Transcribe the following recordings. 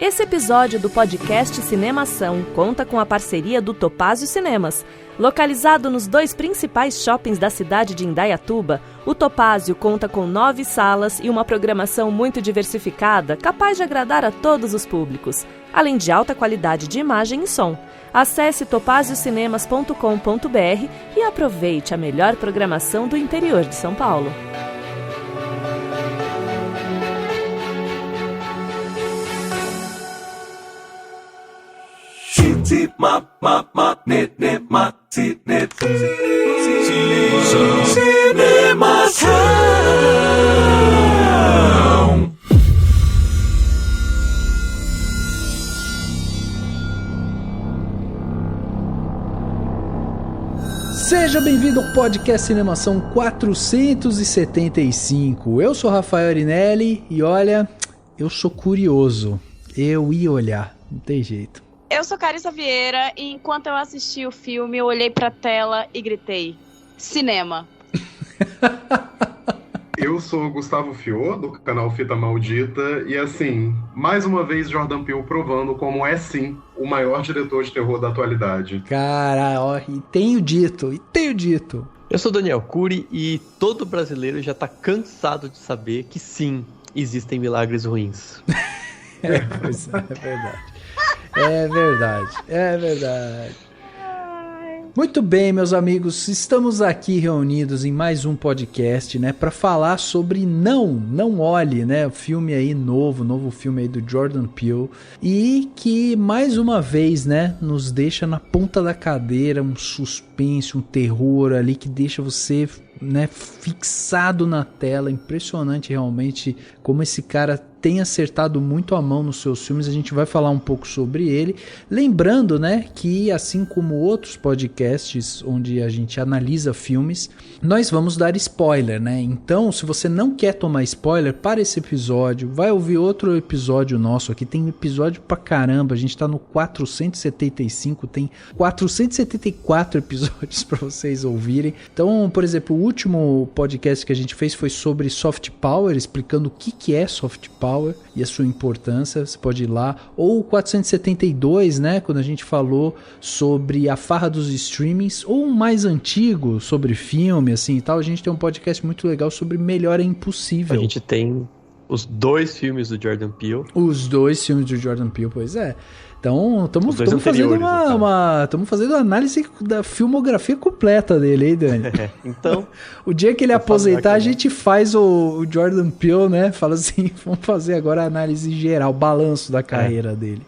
Esse episódio do podcast Cinemação conta com a parceria do Topázio Cinemas. Localizado nos 2 principais shoppings da cidade de Indaiatuba, o Topázio conta com 9 salas e uma programação muito diversificada, capaz de agradar a todos os públicos, além de alta qualidade de imagem e som. Acesse topaziocinemas.com.br e aproveite a melhor programação do interior de São Paulo. Seja bem-vindo ao podcast Cinemação 475. Eu sou Rafael Arinelli e olha, eu sou curioso. Eu ia olhar, não tem jeito. Eu sou Carissa Vieira e enquanto eu assisti o filme, eu olhei pra tela e gritei: cinema. Eu sou o Gustavo Fiô, do canal Fita Maldita, e assim, mais uma vez Jordan Peele provando como é sim o maior diretor de terror da atualidade. Cara, ó, e tenho dito. Eu sou Daniel Cury e todo brasileiro já tá cansado de saber que sim, existem milagres ruins. Pois é verdade. É verdade. Muito bem, meus amigos, estamos aqui reunidos em mais um podcast, né, para falar sobre Não Olhe, né, o filme aí novo filme aí do Jordan Peele, e que mais uma vez, né, nos deixa na ponta da cadeira, um suspense, um terror ali que deixa você, né, fixado na tela. Impressionante realmente como esse cara tem acertado muito a mão nos seus filmes. A gente vai falar um pouco sobre ele, lembrando, né, que assim como outros podcasts onde a gente analisa filmes, nós vamos dar spoiler, né? Então, se você não quer tomar spoiler, para esse episódio, vai ouvir outro episódio nosso aqui. Tem episódio pra caramba, a gente tá no 475, tem 474 episódios para vocês ouvirem. Então, por exemplo, o último podcast que a gente fez foi sobre soft power, explicando o que é soft power e a sua importância. Você pode ir lá. Ou o 472, né, quando a gente falou sobre a farra dos streamings, ou um mais antigo sobre filme, assim e tal. A gente tem um podcast muito legal sobre Melhor é Impossível. A gente tem os 2 filmes do Jordan Peele. Os 2 filmes do Jordan Peele, pois é. Então, estamos fazendo fazendo análise da filmografia completa dele, hein, Dani? Então, o dia que ele aposentar, a gente faz o Jordan Peele, né? Fala assim, vamos fazer agora a análise geral, balanço da carreira dele.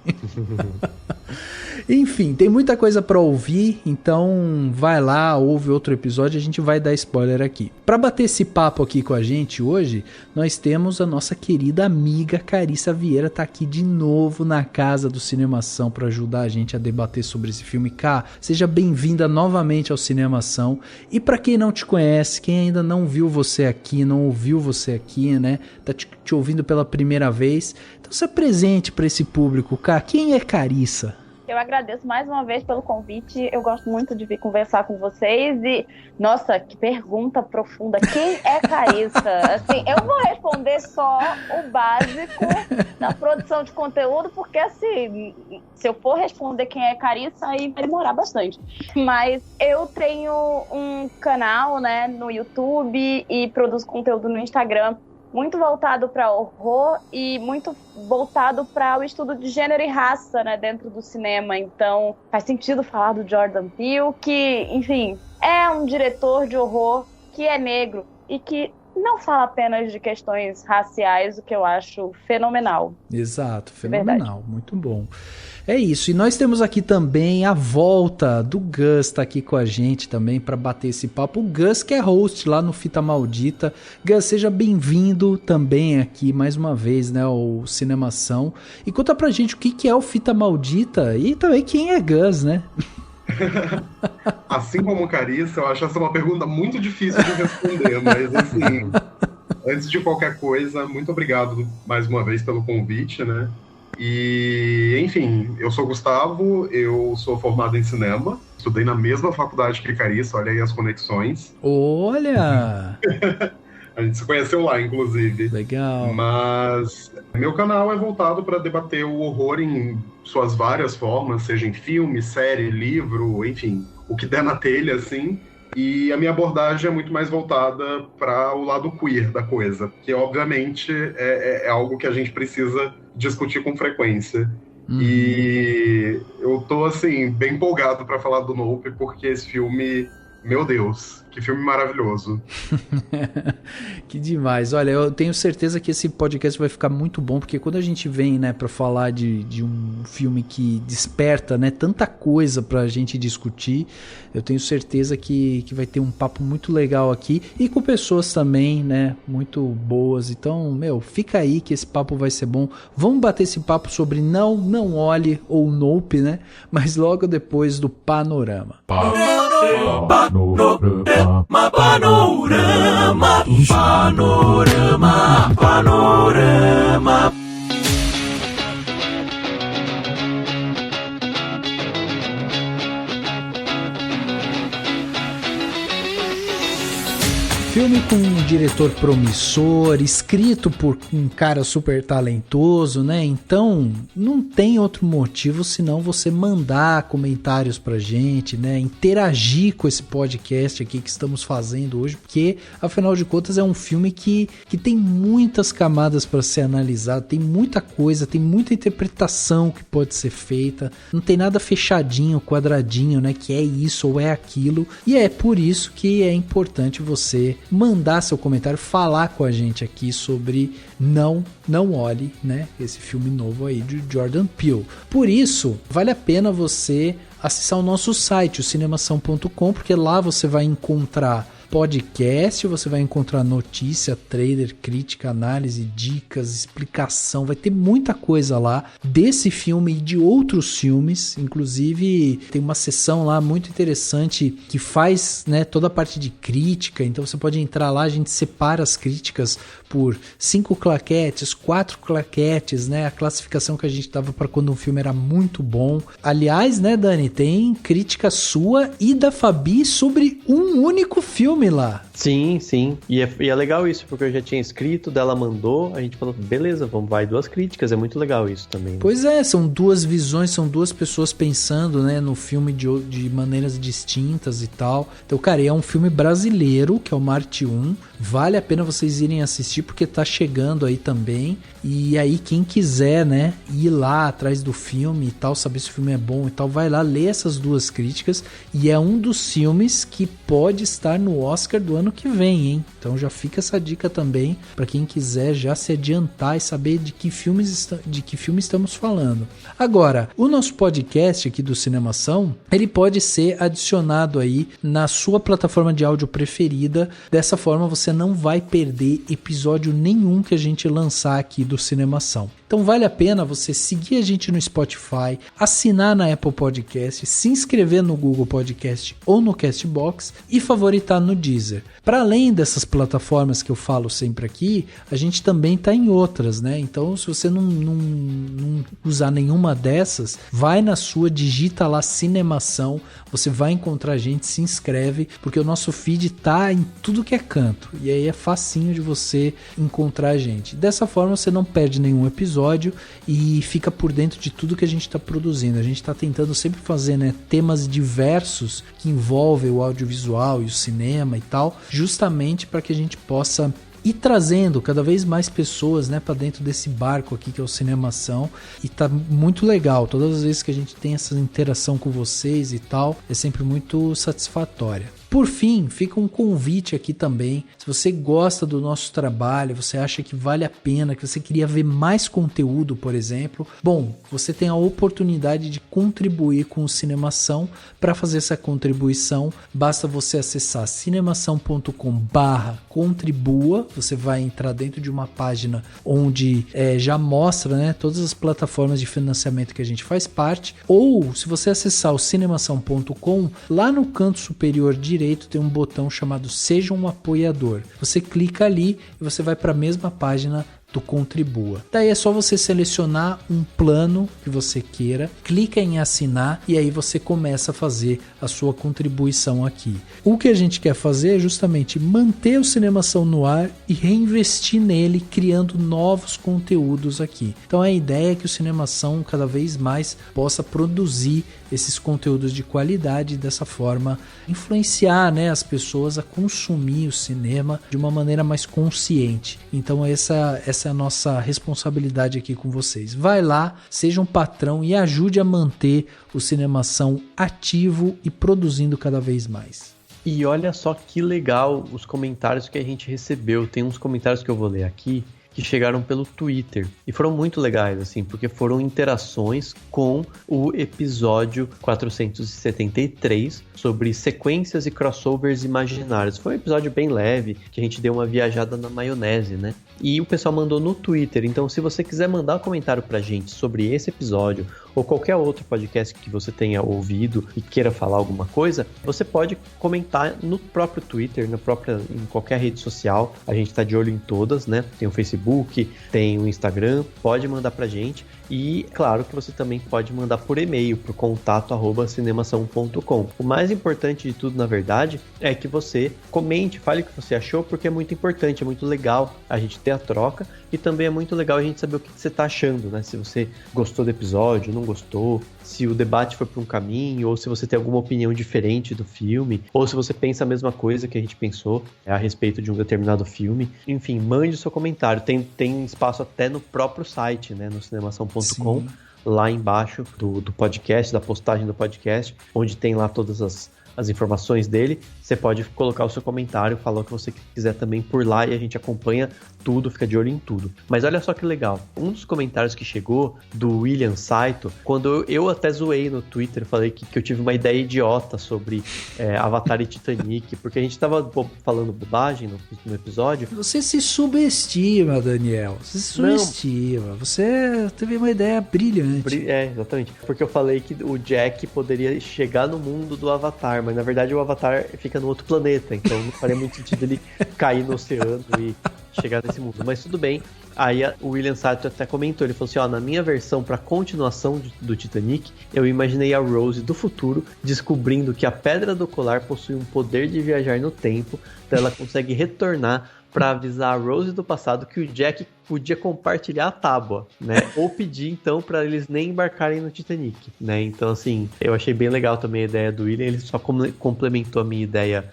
Enfim, tem muita coisa pra ouvir, então vai lá, ouve outro episódio, a gente vai dar spoiler aqui. Pra bater esse papo aqui com a gente hoje, nós temos a nossa querida amiga Carissa Vieira, tá aqui de novo na casa do Cinemação pra ajudar a gente a debater sobre esse filme. Cá, seja bem-vinda novamente ao Cinemação. E pra quem não te conhece, quem ainda não viu você aqui, não ouviu você aqui, né, tá te ouvindo pela primeira vez, então se apresente pra esse público, Cá. Quem é Carissa? Eu agradeço mais uma vez pelo convite, eu gosto muito de vir conversar com vocês e, nossa, que pergunta profunda, quem é Carissa? Assim, eu vou responder só o básico da produção de conteúdo, porque assim, se eu for responder quem é Carissa, aí vai demorar bastante. Mas eu tenho um canal, né, no YouTube e produzo conteúdo no Instagram, muito voltado para horror e muito voltado para o estudo de gênero e raça, né, dentro do cinema. Então, faz sentido falar do Jordan Peele, que, enfim, é um diretor de horror que é negro e que não fala apenas de questões raciais, o que eu acho fenomenal. Exato, fenomenal, muito bom. É isso, e nós temos aqui também a volta do Gus, tá aqui com a gente também para bater esse papo. O Gus que é host lá no Fita Maldita. Gus, seja bem-vindo também aqui mais uma vez, né, ao Cinemação. E conta pra gente o que é o Fita Maldita e também quem é Gus, né? Assim como Carissa, eu acho essa uma pergunta muito difícil de responder, mas assim, antes de qualquer coisa, muito obrigado mais uma vez pelo convite, né? E, enfim, eu sou Gustavo, eu sou formado em cinema, estudei na mesma faculdade que Carissa, olha aí as conexões. Olha! A gente se conheceu lá, inclusive. Legal. Mas meu canal é voltado para debater o horror em suas várias formas, seja em filme, série, livro, enfim, o que der na telha, assim. E a minha abordagem é muito mais voltada para o lado queer da coisa, que obviamente é algo que a gente precisa discutir com frequência. E eu tô, assim, bem empolgado para falar do Nope, porque esse filme, meu Deus, que filme maravilhoso. Que demais. Olha, eu tenho certeza que esse podcast vai ficar muito bom, porque quando a gente vem, né, para falar de um filme que desperta, né, tanta coisa pra gente discutir, eu tenho certeza que vai ter um papo muito legal aqui e com pessoas também, né, muito boas. Então, fica aí que esse papo vai ser bom. Vamos bater esse papo sobre Não Olhe ou Nope, né, mas logo depois do Panorama. Panorama. Filme com um diretor promissor, escrito por um cara super talentoso, né? Então, não tem outro motivo senão você mandar comentários pra gente, né? Interagir com esse podcast aqui que estamos fazendo hoje, porque, afinal de contas, é um filme que tem muitas camadas para ser analisado, tem muita coisa, tem muita interpretação que pode ser feita, não tem nada fechadinho, quadradinho, né? Que é isso ou é aquilo, e é por isso que é importante você mandar seu comentário, falar com a gente aqui sobre Não Olhe, né? Esse filme novo aí de Jordan Peele. Por isso, vale a pena você acessar o nosso site, o cinemação.com, porque lá você vai encontrar podcast, você vai encontrar notícia, trailer, crítica, análise, dicas, explicação, vai ter muita coisa lá desse filme e de outros filmes, inclusive tem uma seção lá muito interessante que faz, né, toda a parte de crítica, então você pode entrar lá, a gente separa as críticas por 5 claquetes, 4 claquetes, né, a classificação que a gente dava para quando um filme era muito bom. Aliás, né, Dani, tem crítica sua e da Fabi sobre um único filme lá. Sim. E é legal isso, porque eu já tinha escrito, dela mandou, a gente falou, beleza, vai 2 críticas, é muito legal isso também. Né? Pois é, são 2 visões, são 2 pessoas pensando, né, no filme de maneiras distintas e tal. Então, cara, é um filme brasileiro, que é o Marte 1, vale a pena vocês irem assistir, porque tá chegando aí também, e aí quem quiser, né, ir lá atrás do filme e tal, saber se o filme é bom e tal, vai lá ler essas 2 críticas, e é um dos filmes que pode estar no Oscar do ano que vem, hein? Então já fica essa dica também para quem quiser já se adiantar e saber de que filme estamos falando. Agora, o nosso podcast aqui do Cinemação, ele pode ser adicionado aí na sua plataforma de áudio preferida. Dessa forma você não vai perder episódio nenhum que a gente lançar aqui do Cinemação. Então vale a pena você seguir a gente no Spotify, assinar na Apple Podcast, se inscrever no Google Podcast ou no Castbox e favoritar no Deezer. Para além dessas plataformas que eu falo sempre aqui, a gente também está em outras, né? Então se você não usar nenhuma dessas, vai na sua, digita lá Cinemação, você vai encontrar a gente, se inscreve, porque o nosso feed tá em tudo que é canto, e aí é facinho de você encontrar a gente. Dessa forma você não perde nenhum episódio e fica por dentro de tudo que a gente está produzindo. A gente está tentando sempre fazer, né, temas diversos que envolvem o audiovisual e o cinema e tal, justamente para que a gente possa ir trazendo cada vez mais pessoas, né, para dentro desse barco aqui que é o Cinemação, e tá muito legal. Todas as vezes que a gente tem essa interação com vocês e tal, é sempre muito satisfatória. Por fim, fica um convite aqui também. Se você gosta do nosso trabalho, você acha que vale a pena, que você queria ver mais conteúdo, por exemplo, bom, você tem a oportunidade de contribuir com o Cinemação. Para fazer essa contribuição, basta você acessar cinemação.com/contribua. Você vai entrar dentro de uma página onde já mostra, né, todas as plataformas de financiamento que a gente faz parte. Ou, se você acessar o cinemação.com, lá no canto superior direito tem um botão chamado Seja um Apoiador. Você clica ali e você vai para a mesma página do Contribua. Daí é só você selecionar um plano que você queira, clica em assinar e aí você começa a fazer a sua contribuição aqui. O que a gente quer fazer é justamente manter o Cinemação no ar e reinvestir nele, criando novos conteúdos aqui. Então a ideia é que o Cinemação cada vez mais possa produzir esses conteúdos de qualidade e dessa forma influenciar, né, as pessoas a consumir o cinema de uma maneira mais consciente. Então essa é a nossa responsabilidade aqui com vocês. Vai lá, seja um patrão e ajude a manter o Cinemação ativo e produzindo cada vez mais. E olha só que legal os comentários que a gente recebeu. Tem uns comentários que eu vou ler aqui que chegaram pelo Twitter e foram muito legais, assim, porque foram interações com o episódio 473 sobre sequências e crossovers imaginários. Foi um episódio bem leve, que a gente deu uma viajada na maionese, né? E o pessoal mandou no Twitter, então se você quiser mandar um comentário pra gente sobre esse episódio ou qualquer outro podcast que você tenha ouvido e queira falar alguma coisa, você pode comentar no próprio Twitter, em qualquer rede social. A gente tá de olho em todas, né? Tem o Facebook, tem o Instagram, pode mandar pra gente. E claro que você também pode mandar por e-mail pro contato@cinemação.com. O mais importante de tudo, na verdade, é que você comente, fale o que você achou, porque é muito importante, é muito legal a gente ter a troca e também é muito legal a gente saber o que você tá achando, né? Se você gostou do episódio, não gostou, se o debate foi por um caminho, ou se você tem alguma opinião diferente do filme, ou se você pensa a mesma coisa que a gente pensou a respeito de um determinado filme. Enfim, mande o seu comentário. Tem espaço até no próprio site, né? No cinemação.com. Sim. Lá embaixo do podcast, da postagem do podcast, onde tem lá todas as informações dele. Você pode colocar o seu comentário, falar o que você quiser também por lá e a gente acompanha tudo, fica de olho em tudo. Mas olha só que legal, um dos comentários que chegou do William Saito, quando eu até zoei no Twitter, falei que eu tive uma ideia idiota sobre Avatar e Titanic, porque a gente tava falando bobagem no episódio. Você se subestima, Daniel, você se subestima, você teve uma ideia brilhante. Exatamente, porque eu falei que o Jack poderia chegar no mundo do Avatar, mas na verdade o Avatar fica no outro planeta, então não faria muito sentido ele cair no oceano e chegar nesse mundo, mas tudo bem. Aí o William Sato até comentou, ele falou assim, na minha versão para continuação do Titanic, eu imaginei a Rose do futuro descobrindo que a pedra do colar possui um poder de viajar no tempo, então ela consegue retornar para avisar a Rose do passado que o Jack podia compartilhar a tábua, né? Ou pedir, então, para eles nem embarcarem no Titanic, né? Então, assim, eu achei bem legal também a ideia do William, ele só complementou a minha ideia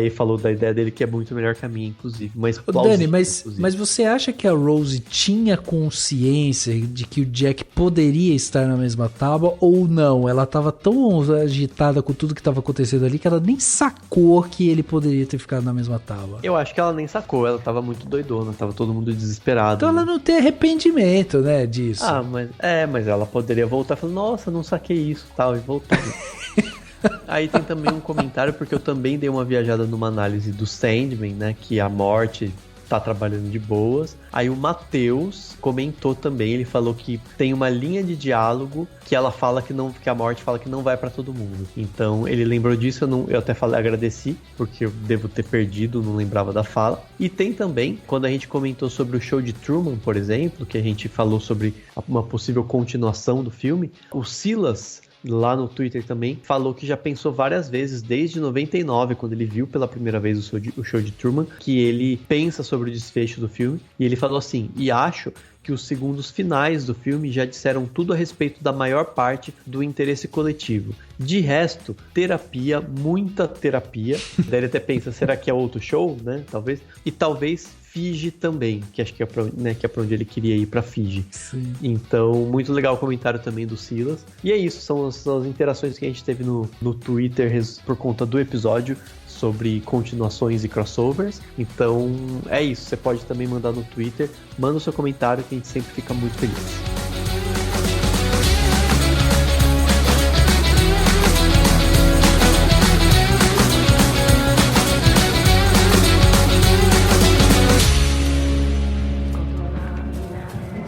e falou da ideia dele que é muito melhor que a minha, inclusive. Mas, Dani, mas você acha que a Rose tinha consciência de que o Jack poderia estar na mesma tábua ou não? Ela estava tão agitada com tudo que estava acontecendo ali que ela nem sacou que ele poderia ter ficado na mesma tábua. Eu acho que ela nem sacou, ela estava muito doidona, estava todo mundo desesperado. Então ela não tem arrependimento, né, disso. Mas ela poderia voltar e falar, nossa, não saquei isso, tal, e voltar. Aí tem também um comentário, porque eu também dei uma viajada numa análise do Sandman, né, que a morte tá trabalhando de boas. Aí o Matheus comentou também, ele falou que tem uma linha de diálogo que ela fala que a morte fala que não vai pra todo mundo. Então ele lembrou disso, eu até agradeci, porque eu devo ter perdido, não lembrava da fala. E tem também, quando a gente comentou sobre o Show de Truman, por exemplo, que a gente falou sobre uma possível continuação do filme, o Silas lá no Twitter também, falou que já pensou várias vezes, desde 99, quando ele viu pela primeira vez o show de Truman, que ele pensa sobre o desfecho do filme, e ele falou assim, e acho que os segundos finais do filme já disseram tudo a respeito da maior parte do interesse coletivo. De resto, terapia, muita terapia. Daí ele até pensa, será que é outro show, né? Talvez. E talvez Fiji também, que acho que é pra onde ele queria ir, pra Fiji. Sim. Então, muito legal o comentário também do Silas. E é isso, são as interações que a gente teve no Twitter por conta do episódio sobre continuações e crossovers. Então, é isso. Você pode também mandar no Twitter. Manda o seu comentário que a gente sempre fica muito feliz.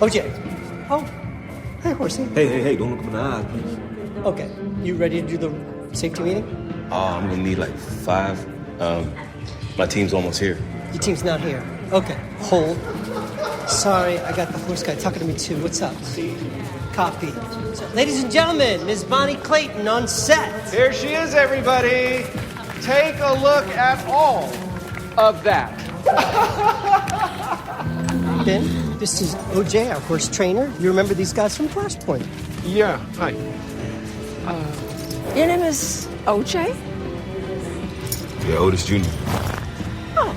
Oh, Jack. Oh, hey, horsey. Hey, don't look at my eyes, please. Okay, you ready to do the safety meeting? I'm gonna need like 5. My team's almost here. Your team's not here. Okay, hold. Sorry, I got the horse guy talking to me too. What's up? Copy. So, ladies and gentlemen, Ms. Bonnie Clayton on set. Here she is, everybody. Take a look at all of that. Ben, this is OJ, our horse trainer. You remember these guys from Flashpoint? Yeah, hi. Your name is OJ? Yeah, Otis Jr. Oh.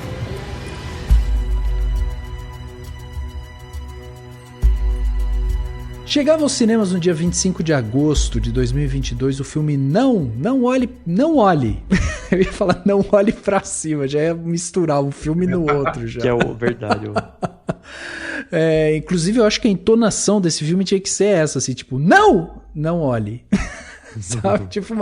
Chegava aos cinemas no dia 25 de agosto de 2022 o filme Não Olhe... Eu ia falar Não Olhe Pra Cima, já ia misturar um filme no outro já. Que é o verdade. Inclusive eu acho que a entonação desse filme tinha que ser essa, assim, tipo, não olhe. Sabe? Tipo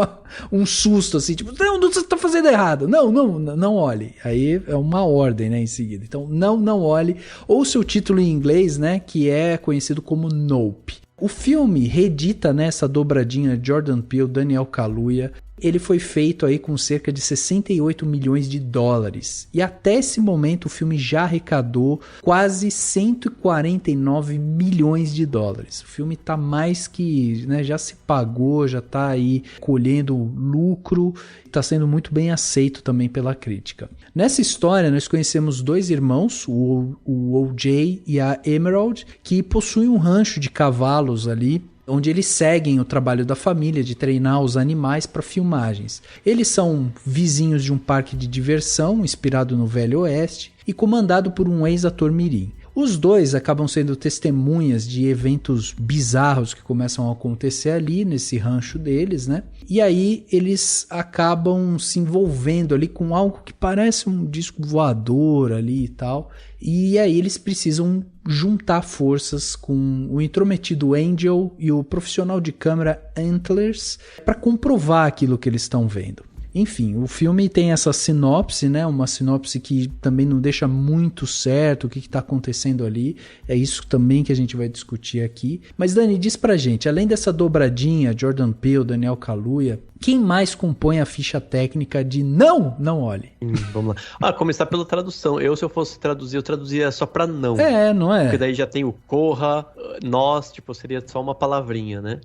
um susto, assim, tipo, não, você tá fazendo errado. Não olhe. Aí é uma ordem, né, em seguida. Então, não olhe. Ou seu título em inglês, né, que é conhecido como Nope. O filme reedita, né, essa dobradinha Jordan Peele, Daniel Kaluuya. Ele foi feito aí com cerca de 68 milhões de dólares. E até esse momento o filme já arrecadou quase 149 milhões de dólares. O filme tá mais que, né, já se pagou, já tá aí colhendo lucro. Tá sendo muito bem aceito também pela crítica. Nessa história nós conhecemos dois irmãos, o OJ e a Emerald, que possuem um rancho de cavalos ali, onde eles seguem o trabalho da família de treinar os animais para filmagens. Eles são vizinhos de um parque de diversão inspirado no Velho Oeste e comandado por um ex-ator mirim. Os dois acabam sendo testemunhas de eventos bizarros que começam a acontecer ali nesse rancho deles, né? E aí eles acabam se envolvendo ali com algo que parece um disco voador ali e tal. E aí eles precisam juntar forças com o intrometido Angel e o profissional de câmera Antlers para comprovar aquilo que eles estão vendo. Enfim, o filme tem essa sinopse, né? Uma sinopse que também não deixa muito certo o que está acontecendo ali. É isso também que a gente vai discutir aqui. Mas Dani, diz pra gente, além dessa dobradinha, Jordan Peele, Daniel Kaluuya, quem mais compõe a ficha técnica de Não Olhe? Vamos lá. Começar pela tradução. Se eu fosse traduzir, eu traduzia só pra não. Não é? Porque daí já tem o corra, nós, tipo, seria só uma palavrinha, né?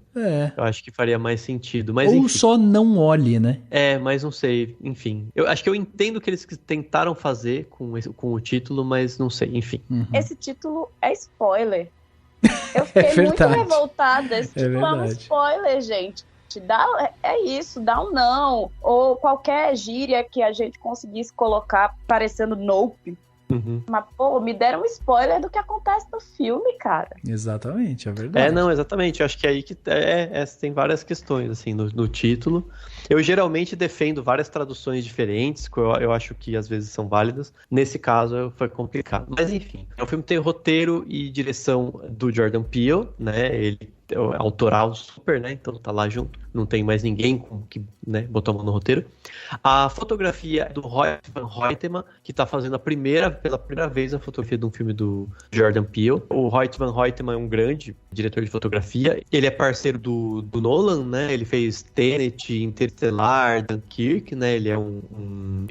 Eu acho que faria mais sentido. Mas, ou enfim. Só não olhe, né? Mas não sei. Enfim. Eu acho que eu entendo o que eles tentaram fazer com o título, mas não sei. Enfim. Esse título é spoiler. Eu fiquei muito revoltada. Esse título é um spoiler, gente. É isso, dá um não. Ou qualquer gíria que a gente conseguisse colocar parecendo Nope. Mas, me deram um spoiler do que acontece no filme, cara. Exatamente, é verdade. Exatamente. Eu acho que é aí que tem várias questões, assim, no título. Eu geralmente defendo várias traduções diferentes, que eu acho que às vezes são válidas. Nesse caso, foi complicado. Mas, enfim, o filme tem roteiro e direção do Jordan Peele, né? Ele é autoral super, né? Então tá lá junto. Não tem mais ninguém que, né, botou a mão no roteiro. A fotografia é do Roy Van Hoytema, que tá fazendo pela primeira vez a fotografia de um filme do Jordan Peele. O Roy Van Hoytema é um grande diretor de fotografia. Ele é parceiro do Nolan, né? Ele fez Tenet, Interstellar, Dunkirk, né? Ele é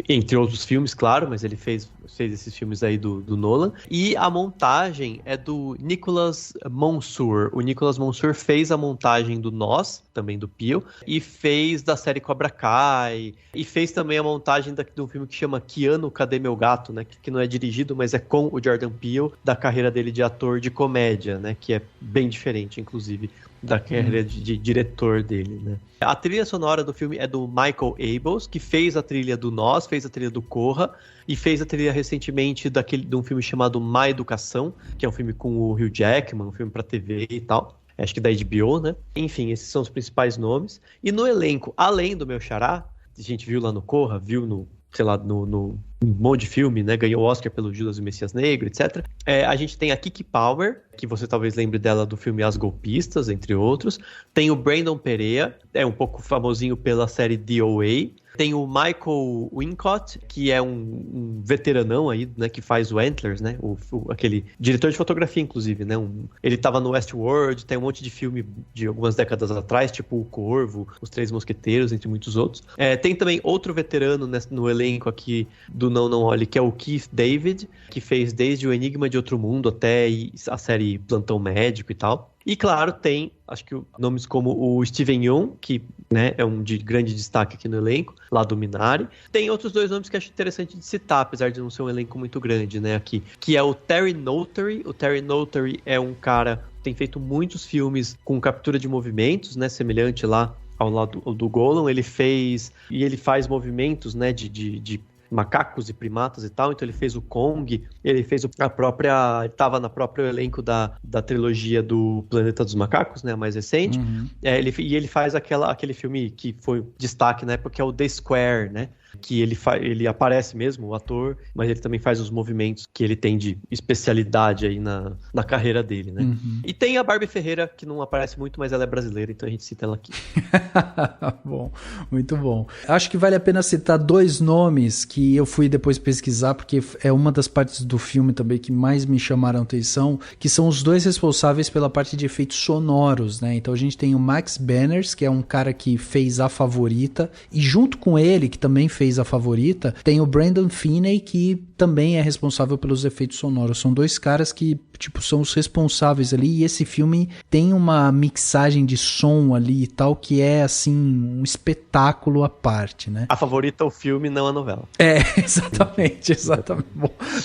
entre outros filmes, claro, mas ele fez esses filmes aí do Nolan. E a montagem é do Nicolas Monsoor. O Nicolas Monsoor fez a montagem do Nós, também do Peele, e fez da série Cobra Kai, e fez também a montagem de um filme que chama Keanu, Cadê Meu Gato, né? Que não é dirigido, mas é com o Jordan Peele, da carreira dele de ator de comédia, né? Que é bem diferente, inclusive, da carreira de diretor dele, né? A trilha sonora do filme é do Michael Abels, que fez a trilha do Nós, fez a trilha do Corra, e fez a trilha recentemente de um filme chamado Má Educação, que é um filme com o Hugh Jackman, um filme pra TV e tal. Acho que da HBO, né? Enfim, esses são os principais nomes. E no elenco, além do meu xará, a gente viu lá no Corra, viu no um monte de filme, né? Ganhou o Oscar pelo Judas e o Messias Negro, etc. A gente tem a Kiki Palmer, que você talvez lembre dela do filme As Golpistas, entre outros. Tem o Brandon Perea, é um pouco famosinho pela série DOA. Tem o Michael Wincott, que é um veteranão aí, né, que faz o Antlers, né, aquele diretor de fotografia, inclusive, né, ele tava no Westworld, tem um monte de filme de algumas décadas atrás, tipo O Corvo, Os Três Mosqueteiros, entre muitos outros. Tem também outro veterano no elenco aqui do Não Olhe, que é o Keith David, que fez desde O Enigma de Outro Mundo até a série Plantão Médico e tal. E, claro, tem, acho que nomes como o Steven Yeun, que, né, é um de grande destaque aqui no elenco, lá do Minari. Tem outros 2 nomes que acho interessante de citar, apesar de não ser um elenco muito grande, né, aqui, que é o Terry Notary. O Terry Notary é um cara que tem feito muitos filmes com captura de movimentos, né, semelhante lá ao lado do Gollum. Ele faz movimentos, né, de macacos e primatas e tal, então ele fez o Kong, ele fez ele estava na próprio elenco da trilogia do Planeta dos Macacos, né, a mais recente. Ele faz aquele filme que foi destaque na época, que é o The Square, né, que ele aparece mesmo, o ator, mas ele também faz os movimentos que ele tem de especialidade aí na carreira dele, né. E tem a Barbie Ferreira, que não aparece muito, mas ela é brasileira, então a gente cita ela aqui. Bom, muito bom. Acho que vale a pena citar 2 nomes que eu fui depois pesquisar, porque é uma das partes do filme também que mais me chamaram a atenção, que são os 2 responsáveis pela parte de efeitos sonoros, né? Então a gente tem o Max Banners, que é um cara que fez A Favorita, e junto com ele, que também fez A Favorita, tem o Brandon Finney, que também é responsável pelos efeitos sonoros. São 2 caras que, tipo, são os responsáveis ali, e esse filme tem uma mixagem de som ali e tal, que é, assim, um espetáculo à parte, né? A Favorita é o filme, não a novela. Exatamente.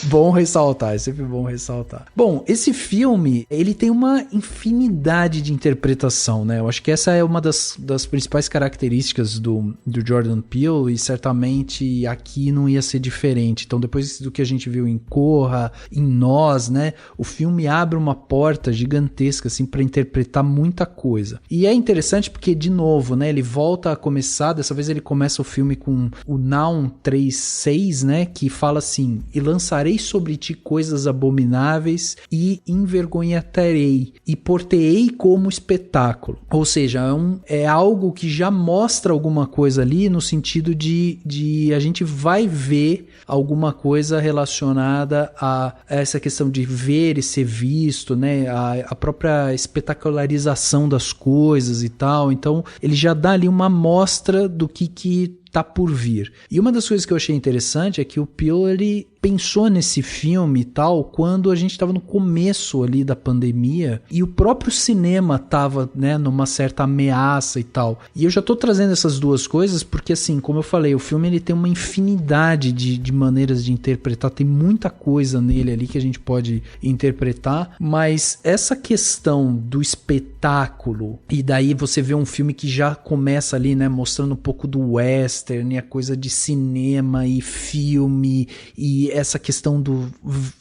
Bom ressaltar, é sempre bom ressaltar. Bom, esse filme, ele tem uma infinidade de interpretação, né? Eu acho que essa é uma das principais características do Jordan Peele, e certamente aqui não ia ser diferente. Então, depois do que a gente viu em Corra, em Nós, né? O filme abre uma porta gigantesca, assim, para interpretar muita coisa. E é interessante porque, de novo, né? Ele volta a começar, dessa vez ele começa o filme com o Naum 3:6, né? Que fala assim: e lançarei sobre ti coisas abomináveis e envergonharei e portei como espetáculo. Ou seja, é algo que já mostra alguma coisa ali, no sentido de a gente vai ver alguma coisa relacionada a essa questão de ver e ser visto, né? A própria espetacularização das coisas e tal. Então ele já dá ali uma amostra do que tá por vir. E uma das coisas que eu achei interessante é que o Peele, ele pensou nesse filme e tal quando a gente estava no começo ali da pandemia e o próprio cinema tava, né, numa certa ameaça e tal. E eu já tô trazendo essas 2 coisas porque, assim, como eu falei, o filme ele tem uma infinidade de maneiras de interpretar, tem muita coisa nele ali que a gente pode interpretar, mas essa questão do espetáculo, e daí você vê um filme que já começa ali, né, mostrando um pouco do western e a coisa de cinema e filme e essa questão do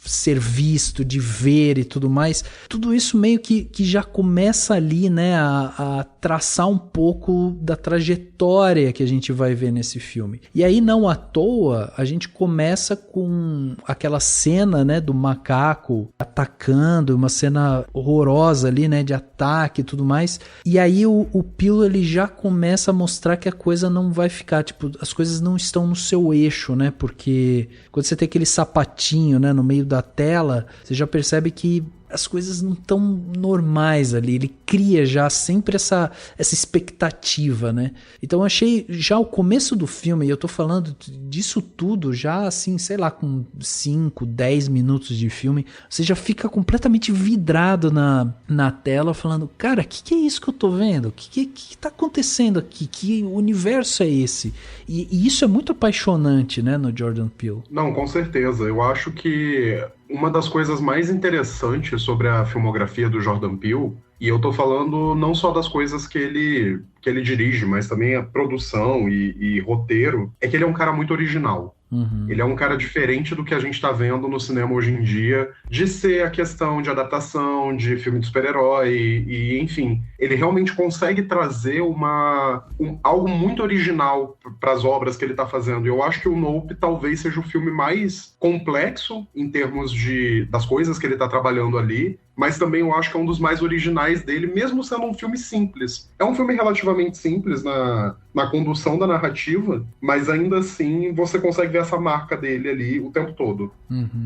ser visto, de ver e tudo mais, tudo isso meio que já começa ali, né, a traçar um pouco da trajetória que a gente vai ver nesse filme. E aí, não à toa, a gente começa com aquela cena, né, do macaco atacando, uma cena horrorosa ali, né, de ataque e tudo mais, e aí o Peele, ele já começa a mostrar que a coisa não vai ficar, tipo, as coisas não estão no seu eixo, né, porque quando você tem aquele sapatinho, né, no meio da tela, você já percebe que as coisas não estão normais ali, ele cria já sempre essa expectativa, né? Então eu achei já o começo do filme, e eu tô falando disso tudo já assim, sei lá, com 5, 10 minutos de filme, você já fica completamente vidrado na tela falando, cara, que é isso que eu tô vendo? O que tá acontecendo aqui? Que universo é esse? E isso é muito apaixonante, né, no Jordan Peele. Não, com certeza. Eu acho que uma das coisas mais interessantes sobre a filmografia do Jordan Peele, e eu tô falando não só das coisas que ele dirige, mas também a produção e roteiro, é que ele é um cara muito original. Uhum. Ele é um cara diferente do que a gente tá vendo no cinema hoje em dia, de ser a questão de adaptação, de filme de super-herói, e enfim. Ele realmente consegue trazer algo muito original para as obras que ele tá fazendo. E eu acho que o Nope talvez seja o filme mais complexo em termos das coisas que ele tá trabalhando ali, mas também eu acho que é um dos mais originais dele, mesmo sendo um filme simples. É um filme relativamente simples na condução da narrativa, mas ainda assim você consegue ver essa marca dele ali o tempo todo.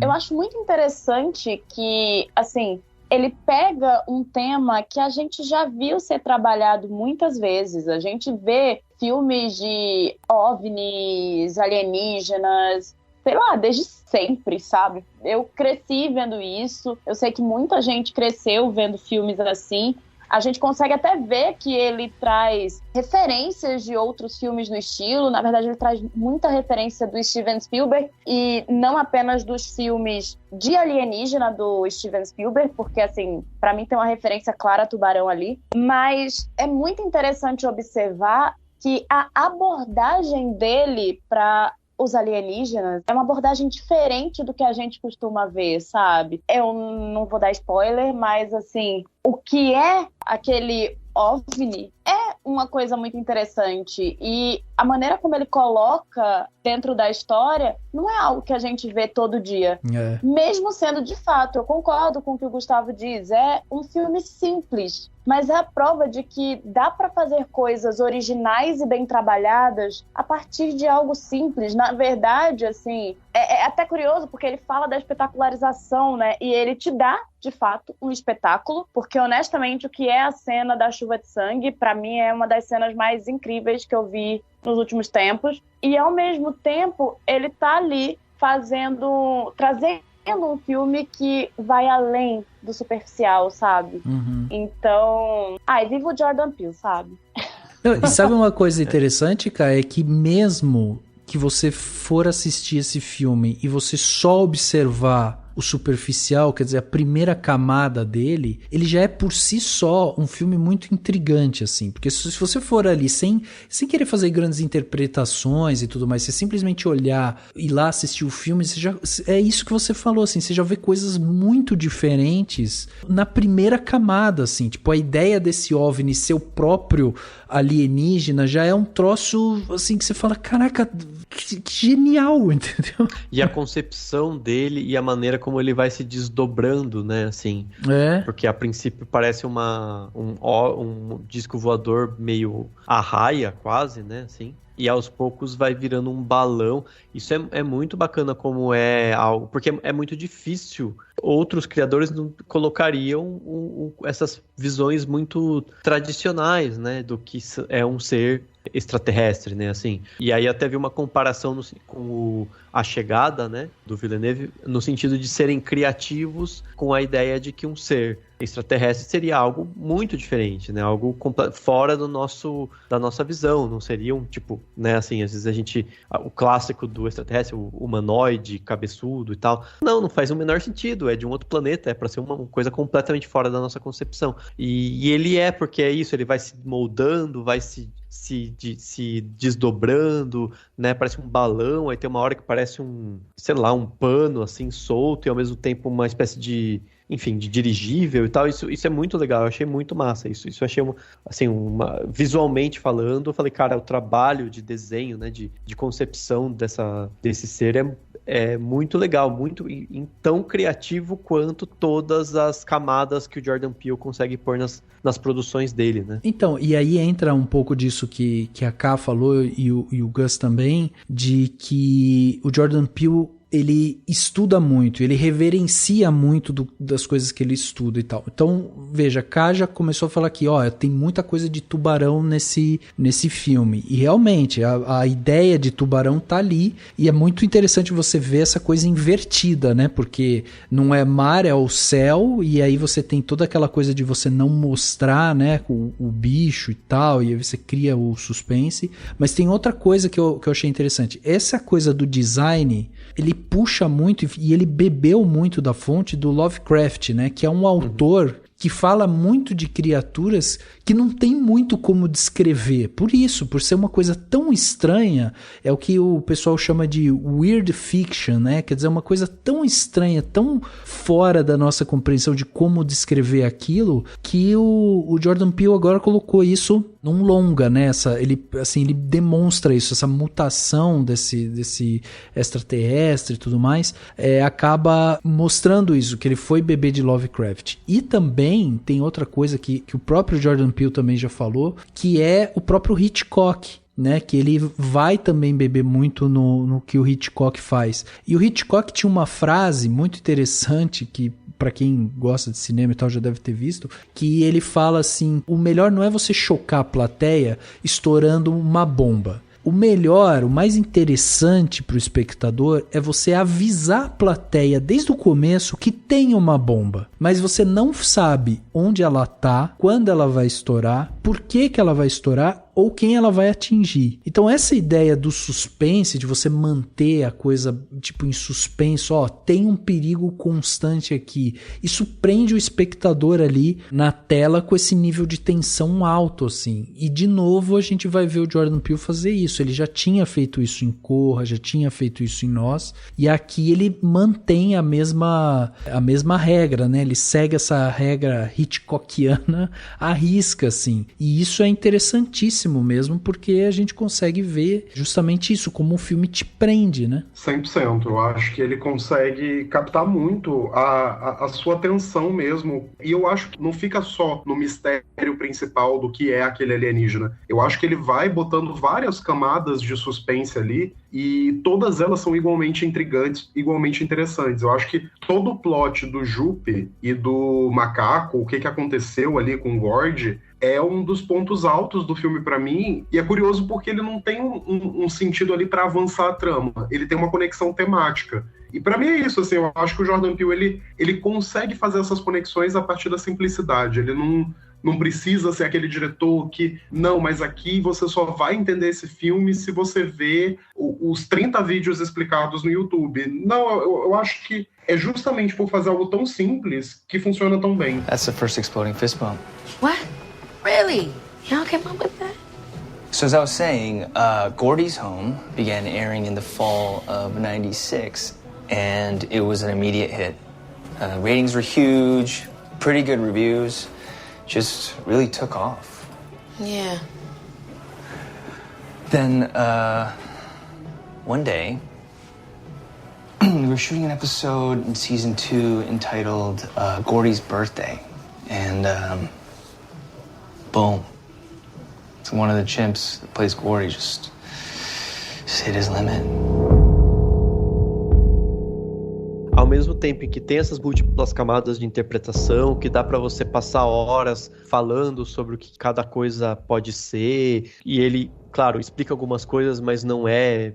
Eu acho muito interessante que, assim, ele pega um tema que a gente já viu ser trabalhado muitas vezes. A gente vê filmes de OVNIs, alienígenas, sei lá, desde sempre, sabe? Eu cresci vendo isso, eu sei que muita gente cresceu vendo filmes assim. A gente consegue até ver que ele traz referências de outros filmes no estilo. Na verdade, ele traz muita referência do Steven Spielberg e não apenas dos filmes de alienígena do Steven Spielberg, porque, assim, pra mim tem uma referência clara a Tubarão ali. Mas é muito interessante observar que a abordagem dele para os alienígenas é uma abordagem diferente do que a gente costuma ver, sabe? Eu não vou dar spoiler, mas, assim, o que é aquele OVNI é uma coisa muito interessante. E a maneira como ele coloca dentro da história não é algo que a gente vê todo dia. Mesmo sendo, de fato, eu concordo com o que o Gustavo diz, é um filme simples, mas é a prova de que dá para fazer coisas originais e bem trabalhadas a partir de algo simples. Na verdade, assim, é até curioso porque ele fala da espetacularização, né? E ele te dá, de fato, um espetáculo, porque honestamente o que é a cena da chuva de sangue, pra mim é uma das cenas mais incríveis que eu vi nos últimos tempos. E ao mesmo tempo, ele tá ali trazendo um filme que vai além do superficial, sabe? Então, viva o Jordan Peele, sabe? E sabe uma coisa interessante, cara? É que mesmo que você for assistir esse filme e você só observar o superficial, quer dizer, a primeira camada dele, ele já é por si só um filme muito intrigante, assim, porque se você for ali sem querer fazer grandes interpretações e tudo mais, você simplesmente olhar e lá assistir o filme, é isso que você falou, assim, você já vê coisas muito diferentes na primeira camada, assim, tipo, a ideia desse OVNI ser o próprio alienígena já é um troço, assim, que você fala, caraca, que genial, entendeu? E a concepção dele e a maneira como ele vai se desdobrando, né, assim. Porque a princípio parece um disco voador meio arraia, quase, né, assim. E aos poucos vai virando um balão. Isso é muito bacana como é algo... Porque é muito difícil. Outros criadores não colocariam essas visões muito tradicionais, né? Do que é um ser extraterrestre, né? Assim. E aí até vi uma comparação com A Chegada, né? Do Villeneuve, no sentido de serem criativos com a ideia de que um ser extraterrestre seria algo muito diferente, né? Algo fora da nossa visão. Não seria um tipo, né? Assim, às vezes o clássico do extraterrestre, o humanoide, cabeçudo e tal. Não faz o menor sentido. É de um outro planeta, é para ser uma coisa completamente fora da nossa concepção. E ele porque é isso, ele vai se moldando, vai se desdobrando, né? Parece um balão, aí tem uma hora que parece um pano assim solto e ao mesmo tempo uma espécie de dirigível e tal. Isso é muito legal, eu achei muito massa isso. Isso eu achei, assim, visualmente falando, eu falei, cara, o trabalho de desenho, né, de concepção desse ser é muito legal, muito tão criativo quanto todas as camadas que o Jordan Peele consegue pôr nas produções dele, né? Então, e aí entra um pouco disso que a Ká falou e o Gus também, de que o Jordan Peele, ele estuda muito, ele reverencia muito das coisas que ele estuda e tal. Então, veja, Ká já começou a falar aqui, tem muita coisa de tubarão nesse filme. E realmente, a ideia de tubarão tá ali, e é muito interessante você ver essa coisa invertida, né? Porque não é mar, é o céu, e aí você tem toda aquela coisa de você não mostrar, né, o bicho e tal, e aí você cria o suspense. Mas tem outra coisa que eu achei interessante. Essa coisa do design, ele puxa muito e ele bebeu muito da fonte do Lovecraft, né? Que é um autor que fala muito de criaturas que não tem muito como descrever. Por ser uma coisa tão estranha, é o que o pessoal chama de weird fiction, né? Quer dizer, uma coisa tão estranha, tão fora da nossa compreensão de como descrever aquilo, que o Jordan Peele agora colocou isso num longa, né? Ele demonstra isso, essa mutação desse extraterrestre e tudo mais, acaba mostrando isso, que ele foi bebê de Lovecraft. E também tem outra coisa que o próprio Jordan Peele também já falou, que é o próprio Hitchcock, né, que ele vai também beber muito no que o Hitchcock faz. E o Hitchcock tinha uma frase muito interessante que, para quem gosta de cinema e tal, já deve ter visto, que ele fala assim: o melhor não é você chocar a plateia estourando uma bomba. O melhor, o mais interessante para o espectador é você avisar a plateia desde o começo que tem uma bomba, mas você não sabe onde ela tá, quando ela vai estourar, por que ela vai estourar ou quem ela vai atingir. Então essa ideia do suspense, de você manter a coisa tipo em suspenso, tem um perigo constante aqui, isso prende o espectador ali na tela com esse nível de tensão alto assim. E de novo a gente vai ver o Jordan Peele fazer isso. Ele já tinha feito isso em Corra, já tinha feito isso em Nós, e aqui ele mantém a mesma regra, né? Ele segue essa regra Hitchcockiana à risca assim. E isso é interessantíssimo mesmo, porque a gente consegue ver justamente isso, como o filme te prende, né? 100%. Eu acho que ele consegue captar muito a sua atenção mesmo. E eu acho que não fica só no mistério principal do que é aquele alienígena. Eu acho que ele vai botando várias camadas de suspense ali, e todas elas são igualmente intrigantes, igualmente interessantes. Eu acho que todo o plot do Jupe e do macaco, o que aconteceu ali com o Gord, é um dos pontos altos do filme pra mim, e é curioso porque ele não tem um sentido ali pra avançar a trama, ele tem uma conexão temática. E pra mim é isso, assim, eu acho que o Jordan Peele, ele consegue fazer essas conexões a partir da simplicidade, ele não precisa ser aquele diretor que, não, mas aqui você só vai entender esse filme se você vê os 30 vídeos explicados no YouTube. Não, eu acho que é justamente por fazer algo tão simples que funciona tão bem. That's the first exploding fist bump. What? Really? Y'all came up with that? So as I was saying, Gordy's Home began airing in the fall of '96, and it was an immediate hit. Ratings were huge, pretty good reviews, just really took off. Yeah. Then, one day, we were shooting an episode in season 2 entitled Gordy's Birthday, and boom. So one of the chimps that plays Gordy just hit his limit. Ao mesmo tempo em que tem essas múltiplas camadas de interpretação, que dá pra você passar horas falando sobre o que cada coisa pode ser, e ele, claro, explica algumas coisas, mas não é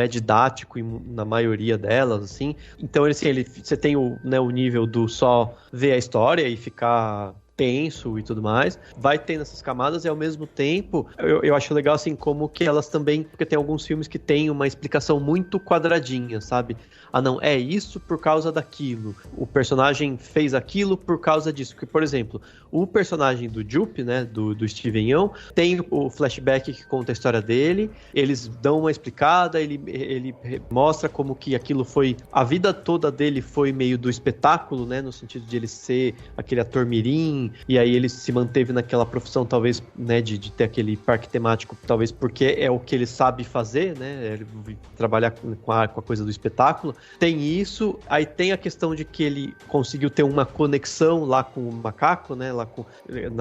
didático na maioria delas, assim. Então, você tem o nível do só ver a história e ficar tenso e tudo mais, vai tendo essas camadas, e ao mesmo tempo eu acho legal assim como que elas também, porque tem alguns filmes que tem uma explicação muito quadradinha, sabe? Ah não, é isso por causa daquilo, o personagem fez aquilo por causa disso, porque por exemplo, o personagem do Jupe, né, do Steven Yeun, tem o flashback que conta a história dele, eles dão uma explicada, ele mostra como que aquilo foi, a vida toda dele foi meio do espetáculo, né, no sentido de ele ser aquele ator mirim, e aí ele se manteve naquela profissão, talvez, né, de ter aquele parque temático, talvez porque é o que ele sabe fazer, né, ele trabalhar com a coisa do espetáculo. Tem isso, aí tem a questão de que ele conseguiu ter uma conexão lá com o macaco, né, lá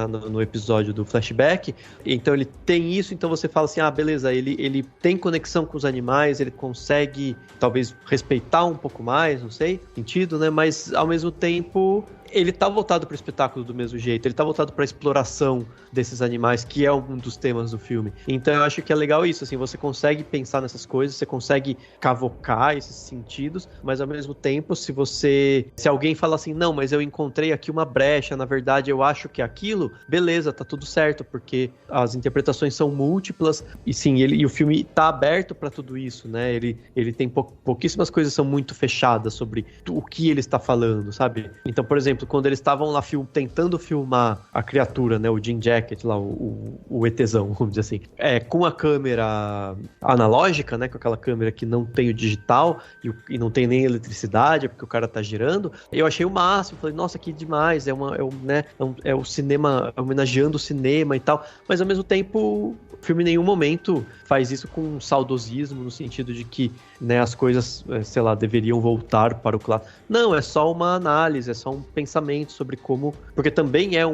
no episódio do flashback, então ele tem isso, então você fala assim, beleza, ele tem conexão com os animais, ele consegue, talvez, respeitar um pouco mais, não sei, sentido, né, mas ao mesmo tempo ele tá voltado para o espetáculo do mesmo jeito, ele tá voltado para a exploração desses animais, que é um dos temas do filme. Então eu acho que é legal isso, assim, você consegue pensar nessas coisas, você consegue cavocar esses sentidos, mas ao mesmo tempo, se alguém fala assim, não, mas eu encontrei aqui uma brecha, na verdade eu acho que é aquilo, beleza, tá tudo certo, porque as interpretações são múltiplas, e sim, e o filme tá aberto para tudo isso, né, ele tem pouquíssimas coisas são muito fechadas sobre o que ele está falando, sabe? Então, por exemplo, exemplo, quando eles estavam lá tentando filmar a criatura, né, o Jean Jacket lá, o ETzão, vamos dizer assim, com a câmera analógica, né, com aquela câmera que não tem o digital e não tem nem eletricidade, porque o cara tá girando, eu achei o máximo, falei, nossa, que demais, é o cinema, homenageando o cinema e tal, mas ao mesmo tempo o filme em nenhum momento faz isso com um saudosismo, no sentido de que, né, as coisas, sei lá, deveriam voltar para o clássico. Não, é só uma análise, é só um pensamento sobre como... Porque também é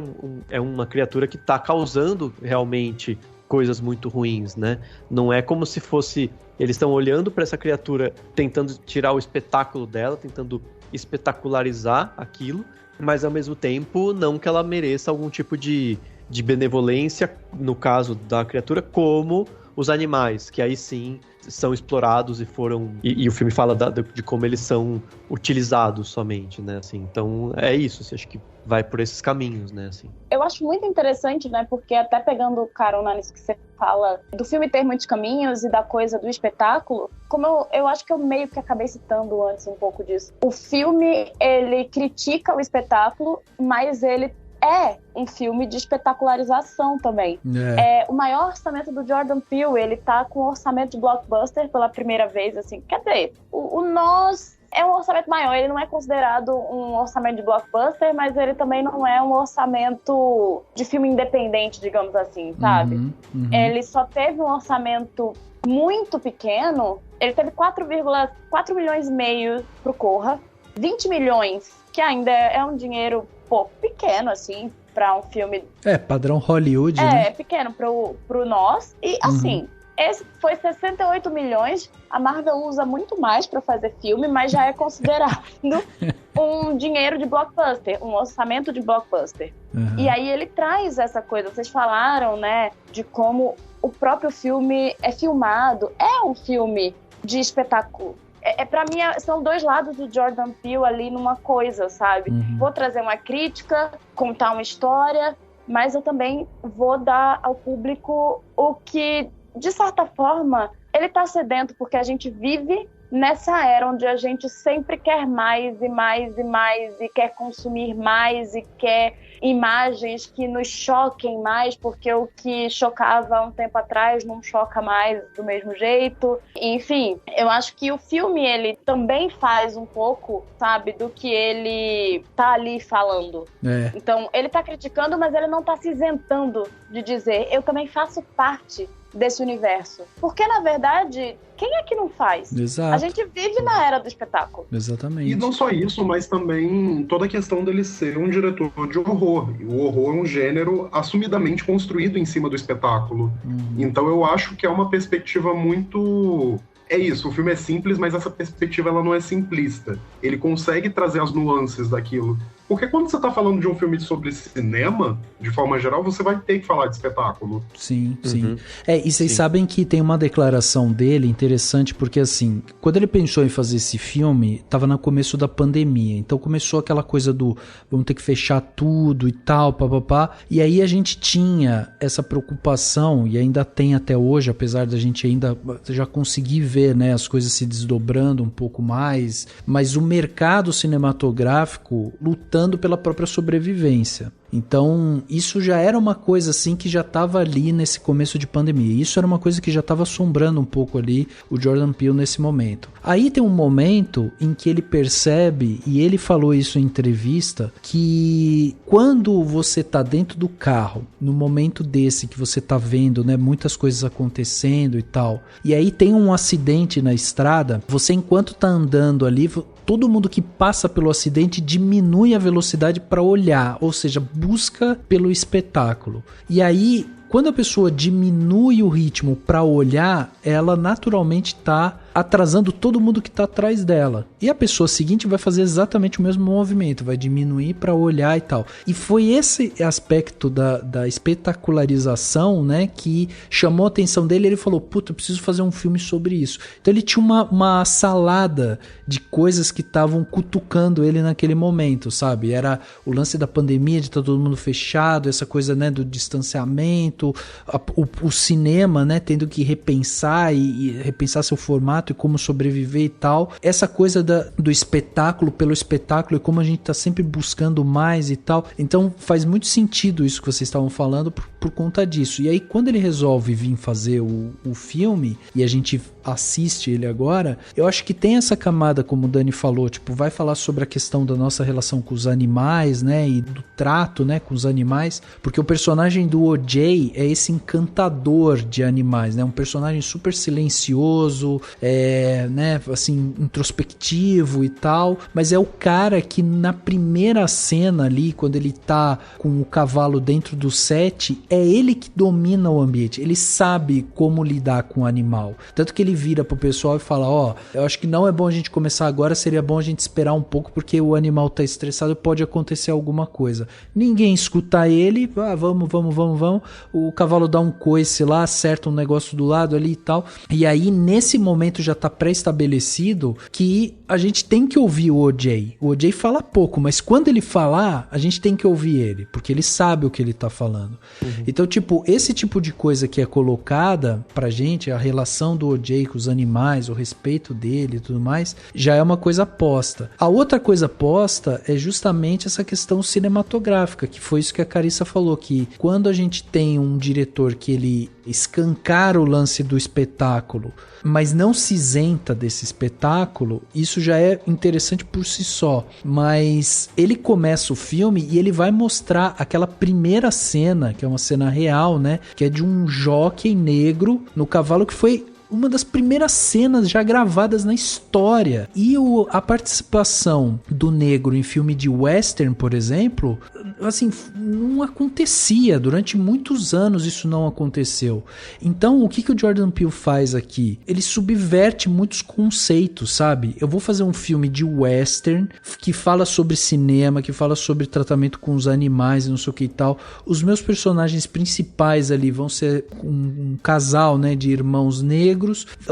uma criatura que está causando realmente coisas muito ruins, né? Não é como se fosse... Eles estão olhando para essa criatura, tentando tirar o espetáculo dela, tentando espetacularizar aquilo, mas ao mesmo tempo não que ela mereça algum tipo de benevolência, no caso da criatura, como os animais, que aí sim são explorados e foram... E o filme fala de como eles são utilizados somente, né? Assim, então é isso, assim, acho que vai por esses caminhos, né? Assim. Eu acho muito interessante, né? Porque até pegando carona nisso que você fala, do filme ter muitos caminhos e da coisa do espetáculo, como eu acho que eu meio que acabei citando antes um pouco disso. O filme, ele critica o espetáculo, mas ele é um filme de espetacularização também. O maior orçamento do Jordan Peele, ele tá com um orçamento de blockbuster pela primeira vez, assim. Quer dizer, o Nós é um orçamento maior, ele não é considerado um orçamento de blockbuster, mas ele também não é um orçamento de filme independente, digamos assim, sabe? Ele só teve um orçamento muito pequeno, ele teve 4,4 milhões e meio pro Corra, 20 milhões, que ainda é um dinheiro pouco pequeno, assim, pra um filme... Padrão Hollywood, né? É pequeno pro Nós. E, assim, esse foi 68 milhões. A Marvel usa muito mais pra fazer filme, mas já é considerado um dinheiro de blockbuster, um orçamento de blockbuster. E aí ele traz essa coisa. Vocês falaram, né, de como o próprio filme é filmado. É um filme de espetáculo. Pra mim, são dois lados do Jordan Peele ali numa coisa, sabe? Vou trazer uma crítica, contar uma história, mas eu também vou dar ao público o que, de certa forma, ele tá sedento, porque a gente vive nessa era onde a gente sempre quer mais e mais e mais, e quer consumir mais, e quer imagens que nos choquem mais, porque o que chocava há um tempo atrás não choca mais do mesmo jeito. Enfim, eu acho que o filme, ele também faz um pouco, sabe, do que ele tá ali falando. Então, ele tá criticando, mas ele não tá se isentando de dizer, eu também faço parte desse universo. Porque, na verdade, quem é que não faz? Exato. A gente vive na era do espetáculo. Exatamente. E não só isso, mas também toda a questão dele ser um diretor de horror. E o horror é um gênero assumidamente construído em cima do espetáculo. Então eu acho que é uma perspectiva muito... É isso, o filme é simples, mas essa perspectiva ela não é simplista. Ele consegue trazer as nuances daquilo. Porque quando você tá falando de um filme sobre cinema, de forma geral, você vai ter que falar de espetáculo. Sim, sim. E vocês sabem que tem uma declaração dele interessante, porque assim, quando ele pensou em fazer esse filme, tava no começo da pandemia, então começou aquela coisa do vamos ter que fechar tudo e tal, papapá, e aí a gente tinha essa preocupação, e ainda tem até hoje, apesar da gente ainda já conseguir ver, né, as coisas se desdobrando um pouco mais, mas o mercado cinematográfico lutando pela própria sobrevivência. Então, isso já era uma coisa assim que já estava ali nesse começo de pandemia. Isso era uma coisa que já estava assombrando um pouco ali o Jordan Peele nesse momento. Aí tem um momento em que ele percebe, e ele falou isso em entrevista, que quando você tá dentro do carro, no momento desse que você tá vendo, né, muitas coisas acontecendo e tal, e aí tem um acidente na estrada, você enquanto tá andando ali, todo mundo que passa pelo acidente diminui a velocidade para olhar, ou seja, busca pelo espetáculo. E aí, quando a pessoa diminui o ritmo para olhar, ela naturalmente está atrasando todo mundo que está atrás dela. E a pessoa seguinte vai fazer exatamente o mesmo movimento, vai diminuir para olhar e tal. E foi esse aspecto da espetacularização, né, que chamou a atenção dele. Ele falou, puta, eu preciso fazer um filme sobre isso. Então ele tinha uma salada de coisas que estavam cutucando ele naquele momento, sabe? Era o lance da pandemia, de estar todo mundo fechado, essa coisa, né, do distanciamento, o cinema, né, tendo que repensar e repensar seu formato mato e como sobreviver e tal. Essa coisa do espetáculo pelo espetáculo e como a gente tá sempre buscando mais e tal. Então faz muito sentido isso que vocês estavam falando por conta disso. E aí quando ele resolve vir fazer o filme e a gente assiste ele agora, eu acho que tem essa camada, como o Dani falou, tipo, vai falar sobre a questão da nossa relação com os animais, né, e do trato, né, com os animais, porque o personagem do O.J. é esse encantador de animais, né, um personagem super silencioso, né, assim, introspectivo e tal, mas é o cara que na primeira cena ali, quando ele tá com o cavalo dentro do set, é ele que domina o ambiente, ele sabe como lidar com o animal, tanto que ele vira pro pessoal e fala, eu acho que não é bom a gente começar agora, seria bom a gente esperar um pouco porque o animal tá estressado e pode acontecer alguma coisa. Ninguém escuta ele, vamos, o cavalo dá um coice lá, acerta um negócio do lado ali e tal, e aí nesse momento já tá pré-estabelecido que a gente tem que ouvir o O.J. O O.J. fala pouco, mas quando ele falar, a gente tem que ouvir ele, porque ele sabe o que ele tá falando. Então, tipo, esse tipo de coisa que é colocada pra gente, a relação do O.J. com os animais, o respeito dele e tudo mais, já é uma coisa posta. A outra coisa posta é justamente essa questão cinematográfica, que foi isso que a Carissa falou, que quando a gente tem um diretor que ele escancara o lance do espetáculo, mas não se isenta desse espetáculo, isso já é interessante por si só, mas ele começa o filme e ele vai mostrar aquela primeira cena, que é uma cena real, né, que é de um jockey negro no cavalo, que foi uma das primeiras cenas já gravadas na história. E a participação do negro em filme de western, por exemplo, assim, não acontecia. Durante muitos anos isso não aconteceu. Então, o que o Jordan Peele faz aqui? Ele subverte muitos conceitos, sabe? Eu vou fazer um filme de western que fala sobre cinema, que fala sobre tratamento com os animais e não sei o que e tal. Os meus personagens principais ali vão ser um casal, né, de irmãos negros.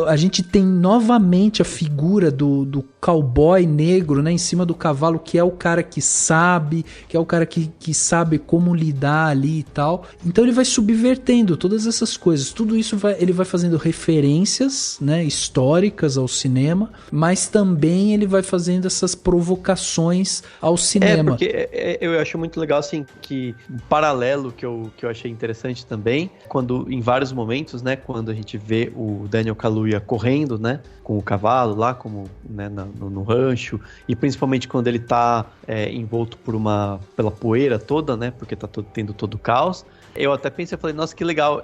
A gente tem novamente a figura do cowboy negro, né, em cima do cavalo, que é o cara que sabe, que é o cara que sabe como lidar ali e tal. Então ele vai subvertendo todas essas coisas. Tudo isso ele vai fazendo referências, né, históricas ao cinema, mas também ele vai fazendo essas provocações ao cinema. Porque eu acho muito legal, assim, que um paralelo que eu achei interessante também, quando em vários momentos, né, quando a gente vê o Daniel Kaluuya correndo, né, com o cavalo lá, como, né, no rancho, e principalmente quando ele tá envolto pela poeira toda, né, porque tá tendo todo o caos. Eu até pensei, eu falei, nossa, que legal,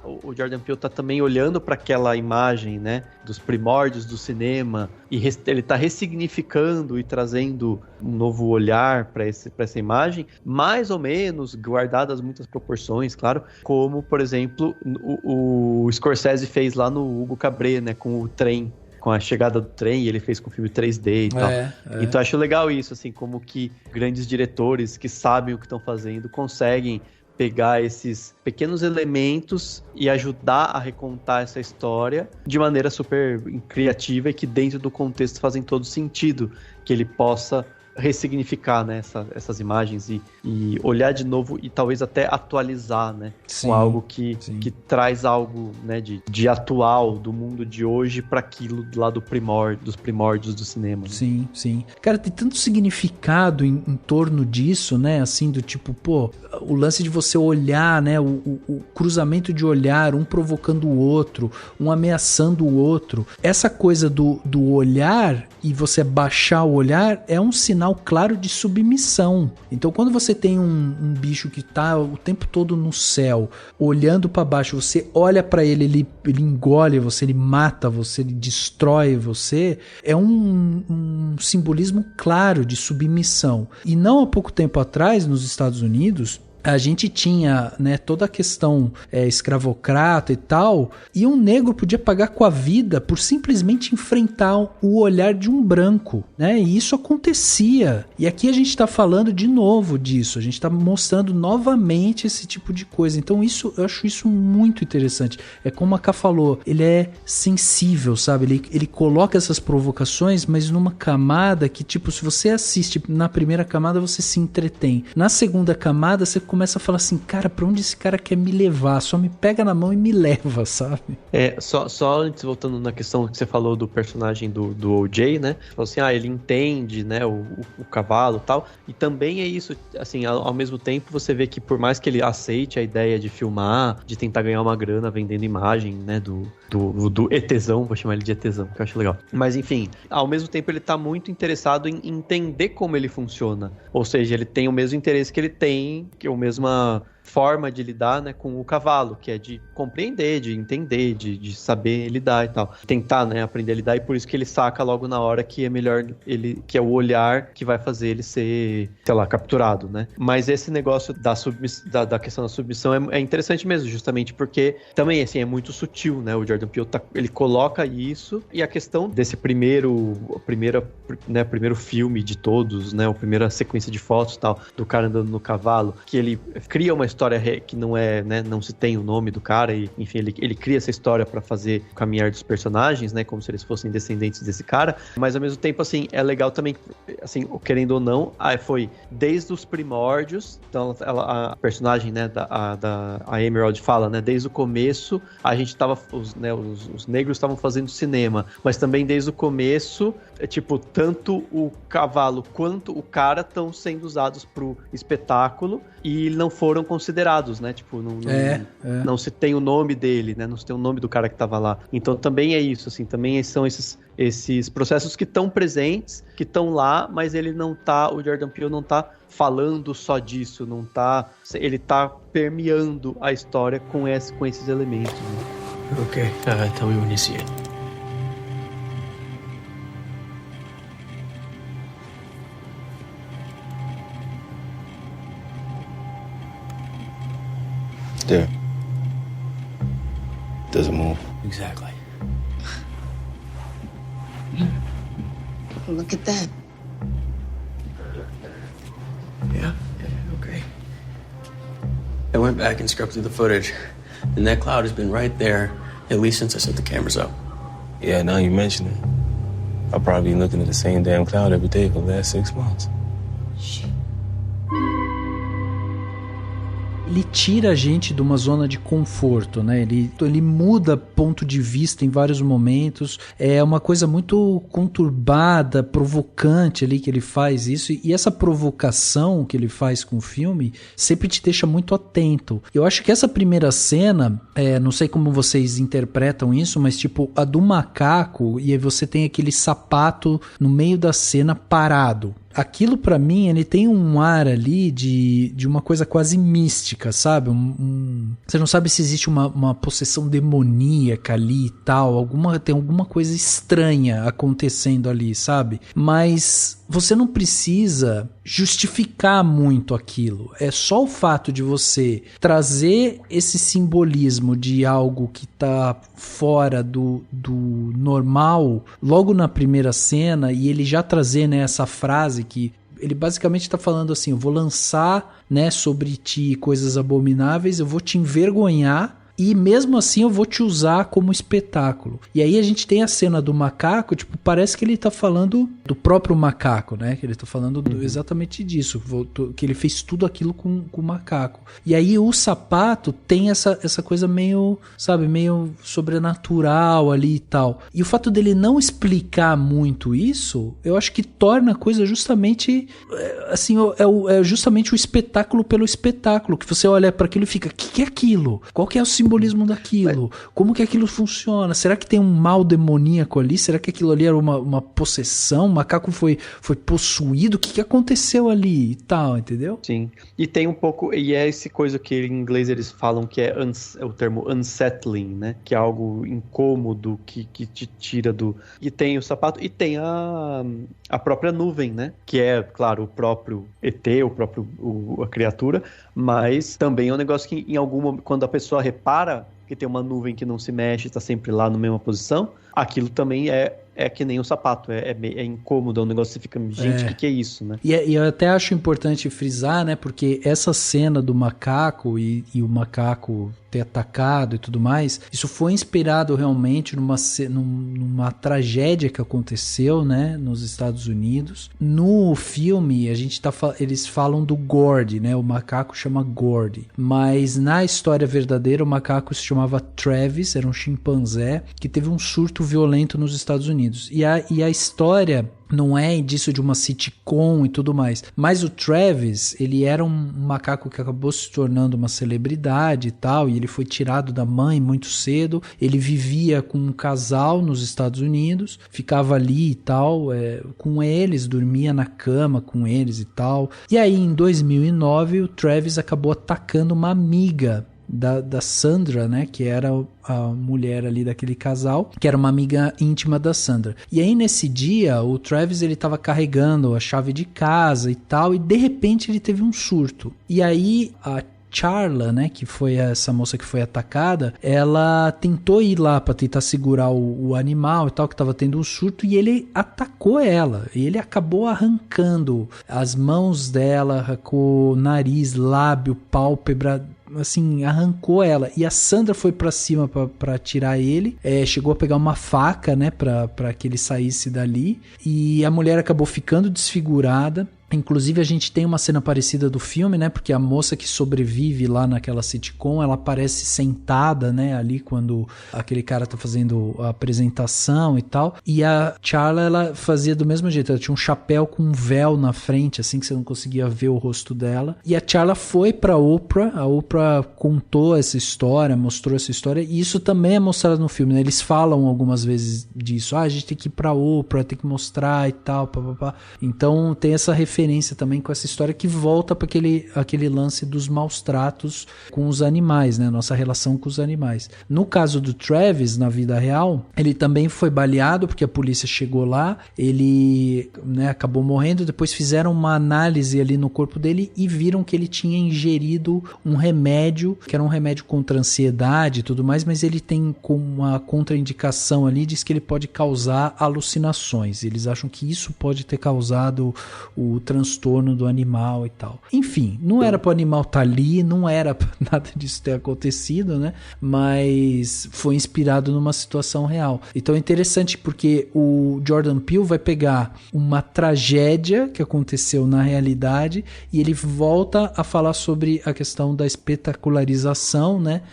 o Jordan Peele tá também olhando para aquela imagem, né, dos primórdios do cinema, e ele tá ressignificando e trazendo um novo olhar para essa imagem, mais ou menos, guardadas muitas proporções, claro, como, por exemplo, o Scorsese fez lá no Hugo Cabret, né, com o trem, com a chegada do trem, ele fez com filme 3D e tal. Então eu acho legal isso, assim, como que grandes diretores que sabem o que estão fazendo conseguem pegar esses pequenos elementos e ajudar a recontar essa história de maneira super criativa e que dentro do contexto fazem todo sentido, que ele possa ressignificar, né, essas imagens e olhar de novo e talvez até atualizar, né, com algo que traz algo, né, de atual do mundo de hoje para aquilo lá dos primórdios do cinema. Né? Sim, sim. Cara, tem tanto significado em torno disso, né, assim, do tipo, pô, o lance de você olhar, né, o cruzamento de olhar, um provocando o outro, um ameaçando o outro. Essa coisa do olhar e você baixar o olhar é um sinal claro de submissão. Então quando você tem um bicho que tá o tempo todo no céu, olhando para baixo, você olha para ele engole você, ele mata você, ele destrói você, é um simbolismo claro de submissão. E não há pouco tempo atrás, nos Estados Unidos, a gente tinha, né, toda a questão escravocrata e tal, e um negro podia pagar com a vida por simplesmente enfrentar o olhar de um branco, né? E isso acontecia. E aqui a gente está falando de novo disso, a gente está mostrando novamente esse tipo de coisa. Então eu acho isso muito interessante. É como a Ká falou, ele é sensível, sabe? Ele coloca essas provocações, mas numa camada que, tipo, se você assiste na primeira camada, você se entretém. Na segunda camada, você começa a falar assim, cara, pra onde esse cara quer me levar? Só me pega na mão e me leva, sabe? Só antes, voltando na questão que você falou do personagem do O.J., né? Falou assim, ele entende, né, o cavalo e tal. E também é isso, assim, ao mesmo tempo você vê que por mais que ele aceite a ideia de filmar, de tentar ganhar uma grana vendendo imagem, né, do ETzão, vou chamar ele de ETzão, que eu acho legal. Mas enfim, ao mesmo tempo ele tá muito interessado em entender como ele funciona. Ou seja, ele tem o mesmo interesse que ele tem, que é a mesma forma de lidar, né, com o cavalo, que é de compreender, de entender, de saber lidar e tal. Tentar, né, aprender a lidar, e por isso que ele saca logo na hora que é melhor que é o olhar que vai fazer ele ser, sei lá, capturado, né? Mas esse negócio da questão da submissão é interessante mesmo, justamente porque também, assim, é muito sutil, né? O Jordan Peele ele coloca isso, e a questão desse primeiro filme de todos, né? A primeira sequência de fotos e tal, do cara andando no cavalo, que ele cria uma história que não é, né, não se tem o nome do cara, e enfim, ele cria essa história pra fazer o caminhar dos personagens, né, como se eles fossem descendentes desse cara, mas ao mesmo tempo, assim, é legal também, assim, querendo ou não, foi desde os primórdios, então a personagem, né, a Emerald fala, né, desde o começo a gente tava, os negros estavam fazendo cinema, mas também desde o começo, tipo, tanto o cavalo quanto o cara estão sendo usados pro espetáculo e não foram considerados, né? Tipo, não se tem o nome dele, né? Não se tem o nome do cara que tava lá. Então também é isso, assim, também são esses processos que estão presentes, que estão lá, mas o Jordan Peele não tá falando só disso, ele tá permeando a história com esses elementos. Né? Okay, tell me when you see it. There. Doesn't move. Exactly. Look at that. Yeah, okay. I went back and scrubbed through the footage, and that cloud has been right there at least since I set the cameras up. Yeah, now you mention it. I'll probably be looking at the same damn cloud every day for the last 6 months. Shit. Ele tira a gente de uma zona de conforto, né? Ele muda ponto de vista em vários momentos. É uma coisa muito conturbada, provocante ali que ele faz isso. E essa provocação que ele faz com o filme sempre te deixa muito atento. Eu acho que essa primeira cena, não sei como vocês interpretam isso, mas tipo, a do macaco, e aí você tem aquele sapato no meio da cena parado. Aquilo pra mim, ele tem um ar ali de uma coisa quase mística, sabe? Você não sabe se existe uma possessão demoníaca ali e tal, tem alguma coisa estranha acontecendo ali, sabe? Mas você não precisa justificar muito aquilo. É só o fato de você trazer esse simbolismo de algo que tá fora do normal, logo na primeira cena, e ele já trazer, né, essa frase que ele basicamente está falando assim, eu vou lançar, né, sobre ti coisas abomináveis, eu vou te envergonhar, e mesmo assim eu vou te usar como espetáculo. E aí a gente tem a cena do macaco, tipo, parece que ele tá falando do próprio macaco, né? Que ele tá falando exatamente disso, que ele fez tudo aquilo com o macaco. E aí o sapato tem essa coisa meio, sabe, meio sobrenatural ali e tal. E o fato dele não explicar muito isso, eu acho que torna a coisa justamente, assim, é justamente o espetáculo pelo espetáculo, que você olha para aquilo e fica, o que é aquilo? Qual que é o simbolismo daquilo? Como que aquilo funciona? Será que tem um mal demoníaco ali? Será que aquilo ali era uma possessão? O macaco foi possuído? O que aconteceu ali e tal, entendeu? Sim. E tem um pouco, e é essa coisa que em inglês eles falam que é o termo unsettling, né? Que é algo incômodo, que te tira do... E tem o sapato, e tem a própria nuvem, né? Que é, claro, o próprio ET, a criatura, mas também é um negócio que em algum momento, quando a pessoa repara que tem uma nuvem que não se mexe, está sempre lá na mesma posição, aquilo também é que nem um sapato, é incômodo, é um negócio que você fica, gente, o que é isso, né? E eu até acho importante frisar, né, porque essa cena do macaco e o macaco ter atacado e tudo mais, isso foi inspirado realmente numa tragédia que aconteceu, né, nos Estados Unidos. No filme, eles falam do Gordy, né, o macaco chama Gordy, mas na história verdadeira o macaco se chamava Travis, era um chimpanzé que teve um surto violento nos Estados Unidos. E a história não é disso de uma sitcom e tudo mais, mas o Travis, ele era um macaco que acabou se tornando uma celebridade e tal, e ele foi tirado da mãe muito cedo. Ele vivia com um casal nos Estados Unidos, ficava ali e tal, com eles, dormia na cama com eles e tal. E aí em 2009 o Travis acabou atacando uma amiga da Sandra, né, que era a mulher ali daquele casal, que era uma amiga íntima da Sandra. E aí nesse dia o Travis, ele tava carregando a chave de casa e tal, e de repente ele teve um surto. E aí a Charla, né, que foi essa moça que foi atacada, ela tentou ir lá para tentar segurar o animal e tal, que tava tendo um surto, e ele atacou ela, e ele acabou arrancando as mãos dela, arrancou o nariz, lábio, pálpebra, assim, arrancou ela. E a Sandra foi pra cima pra tirar ele, chegou a pegar uma faca, né, pra que ele saísse dali, e a mulher acabou ficando desfigurada. Inclusive a gente tem uma cena parecida do filme, né, porque a moça que sobrevive lá naquela sitcom, ela aparece sentada, né, ali quando aquele cara tá fazendo a apresentação e tal, e a Charla, ela fazia do mesmo jeito, ela tinha um chapéu com um véu na frente, assim, que você não conseguia ver o rosto dela. E a Charla foi pra Oprah, a Oprah contou essa história, mostrou essa história, e isso também é mostrado no filme, né, eles falam algumas vezes disso, a gente tem que ir pra Oprah, tem que mostrar e tal, papapá. Então tem essa referência também com essa história que volta para aquele lance dos maus tratos com os animais, né? Nossa relação com os animais. No caso do Travis, na vida real, ele também foi baleado porque a polícia chegou lá, ele, né, acabou morrendo. Depois fizeram uma análise ali no corpo dele e viram que ele tinha ingerido um remédio, que era um remédio contra a ansiedade e tudo mais, mas ele tem uma contraindicação ali, diz que ele pode causar alucinações. Eles acham que isso pode ter causado o transtorno do animal e tal. Enfim, não era para o animal estar ali, não era para nada disso ter acontecido, né? Mas foi inspirado numa situação real. Então é interessante porque o Jordan Peele vai pegar uma tragédia que aconteceu na realidade e ele volta a falar sobre a questão da espetacularização, né?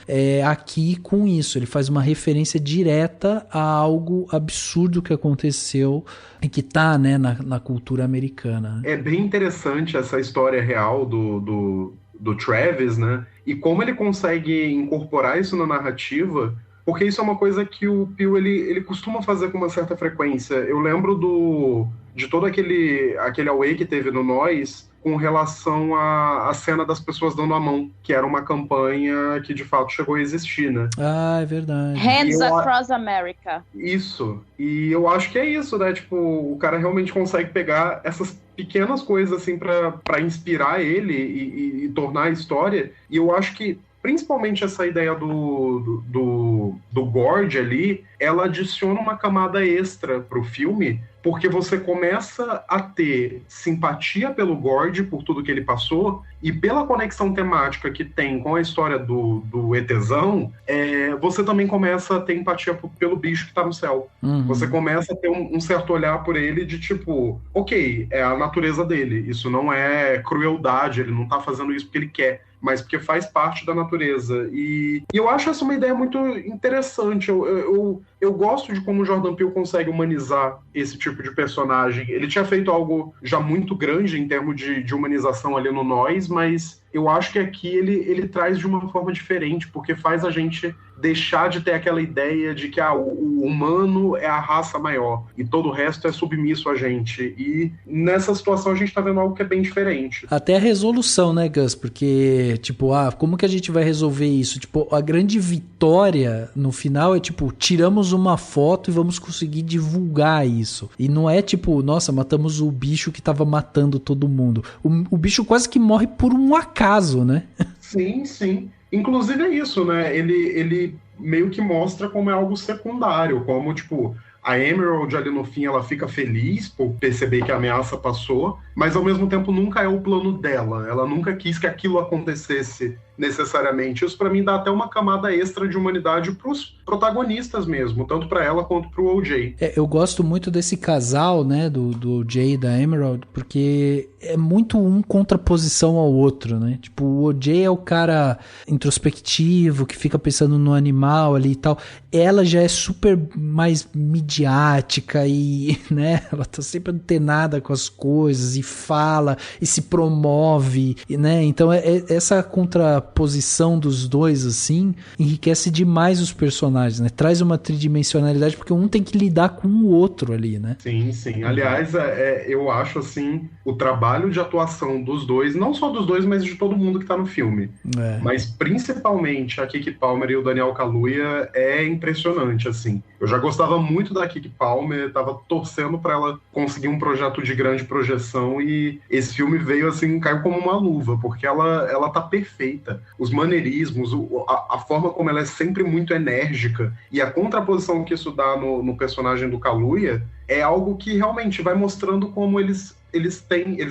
Aqui com isso, ele faz uma referência direta a algo absurdo que aconteceu e que tá, né, na cultura americana. É bem interessante essa história real do Travis, né? E como ele consegue incorporar isso na narrativa, porque isso é uma coisa que o Peele ele costuma fazer com uma certa frequência. Eu lembro de todo aquele away que teve no Nós com relação à cena das pessoas dando a mão, que era uma campanha que de fato chegou a existir, né? Ah, é verdade. Hands Across America. Isso. E eu acho que é isso, né? Tipo, o cara realmente consegue pegar essas pequenas coisas assim pra inspirar ele e tornar a história. E eu acho que principalmente essa ideia do Gordy ali, ela adiciona uma camada extra pro filme, porque você começa a ter simpatia pelo Gordy, por tudo que ele passou, e pela conexão temática que tem com a história do ETzão, você também começa a ter empatia pelo bicho que tá no céu. Uhum. Você começa a ter um certo olhar por ele de tipo, ok, é a natureza dele, isso não é crueldade, ele não tá fazendo isso porque ele quer, mas porque faz parte da natureza. E eu acho essa uma ideia muito interessante. Eu gosto de como o Jordan Peele consegue humanizar esse tipo de personagem. Ele tinha feito algo já muito grande em termos de humanização ali no Nós, mas eu acho que aqui ele traz de uma forma diferente, porque faz a gente deixar de ter aquela ideia de que o humano é a raça maior e todo o resto é submisso a gente. E nessa situação a gente tá vendo algo que é bem diferente. Até a resolução, né, Gus? Porque, tipo, como que a gente vai resolver isso? Tipo, a grande vitória no final é, tipo, tiramos uma foto e vamos conseguir divulgar isso. E não é, tipo, nossa, matamos o bicho que tava matando todo mundo. O bicho quase que morre por um acaso, né? Sim, sim. Inclusive é isso, né? Ele meio que mostra como é algo secundário, como, tipo, a Emerald ali no fim, ela fica feliz por perceber que a ameaça passou, mas ao mesmo tempo nunca é o plano dela. Ela nunca quis que aquilo acontecesse necessariamente. Isso pra mim dá até uma camada extra de humanidade pros protagonistas mesmo, tanto pra ela quanto pro OJ. Eu gosto muito desse casal, né, do OJ e da Emerald, porque é muito um contraposição ao outro, né? Tipo, o OJ é o cara introspectivo, que fica pensando no animal ali e tal. Ela já é super mais midiática e, né, ela tá sempre antenada com as coisas e fala e se promove, né? Então essa contraposição dos dois, assim, enriquece demais os personagens, né? Traz uma tridimensionalidade, porque um tem que lidar com o outro ali, né? Sim, sim. Aliás, eu acho, assim, o trabalho de atuação dos dois, não só dos dois, mas de todo mundo que tá no filme. Mas principalmente a Keke Palmer e o Daniel Kaluuya é impressionante, assim. Eu já gostava muito da Keke Palmer, tava torcendo pra ela conseguir um projeto de grande projeção e esse filme veio, assim, caiu como uma luva, porque ela tá perfeita. Os maneirismos, a forma como ela é sempre muito enérgica e a contraposição que isso dá no personagem do Kaluuya é algo que realmente vai mostrando como eles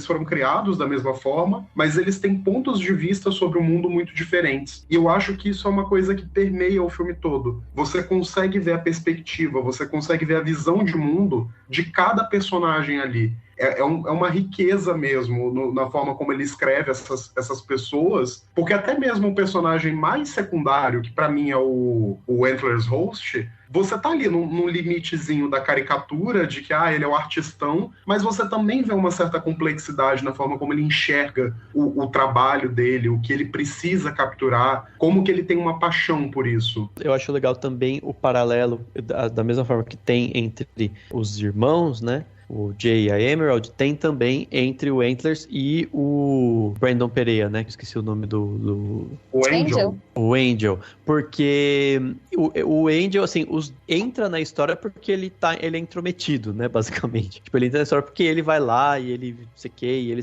foram criados da mesma forma, mas eles têm pontos de vista sobre o mundo muito diferentes. E eu acho que isso é uma coisa que permeia o filme todo. Você consegue ver a perspectiva, você consegue ver a visão de mundo de cada personagem ali. É uma riqueza mesmo na forma como ele escreve essas pessoas, porque até mesmo o personagem mais secundário, que pra mim é o Antlers Host, você tá ali num limitezinho da caricatura de que ele é o artistão, mas você também vê uma certa complexidade na forma como ele enxerga o trabalho dele, o que ele precisa capturar, como que ele tem uma paixão por isso. Eu acho legal também o paralelo, da mesma forma que tem entre os irmãos, né? O Jay e a Emerald, tem também entre o Antlers e o Brandon Perea, né? Que eu esqueci o nome do... O Angel. O Angel. Porque o Angel, assim, entra na história porque ele é intrometido, né? Basicamente. Tipo, ele entra na história porque ele vai lá e ele e ele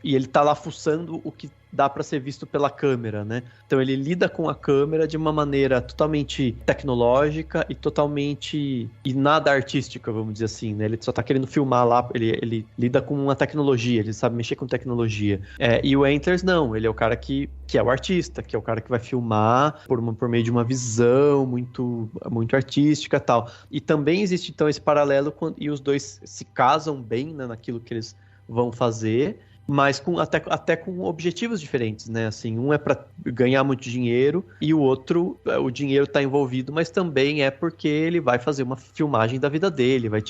e ele tá lá fuçando o que dá para ser visto pela câmera, né? Então ele lida com a câmera de uma maneira totalmente tecnológica e totalmente e nada artística, vamos dizer assim, né? Ele só tá querendo filmar lá, ele lida com uma tecnologia, ele sabe mexer com tecnologia. E o Antlers não, ele é o cara que é o artista, que é o cara que vai filmar por meio de uma visão muito, muito artística e tal. E também existe então esse paralelo e os dois se casam bem, né, naquilo que eles vão fazer, mas até com objetivos diferentes, né? Assim, um é para ganhar muito dinheiro e o outro, o dinheiro tá envolvido, mas também é porque ele vai fazer uma filmagem da vida dele, vai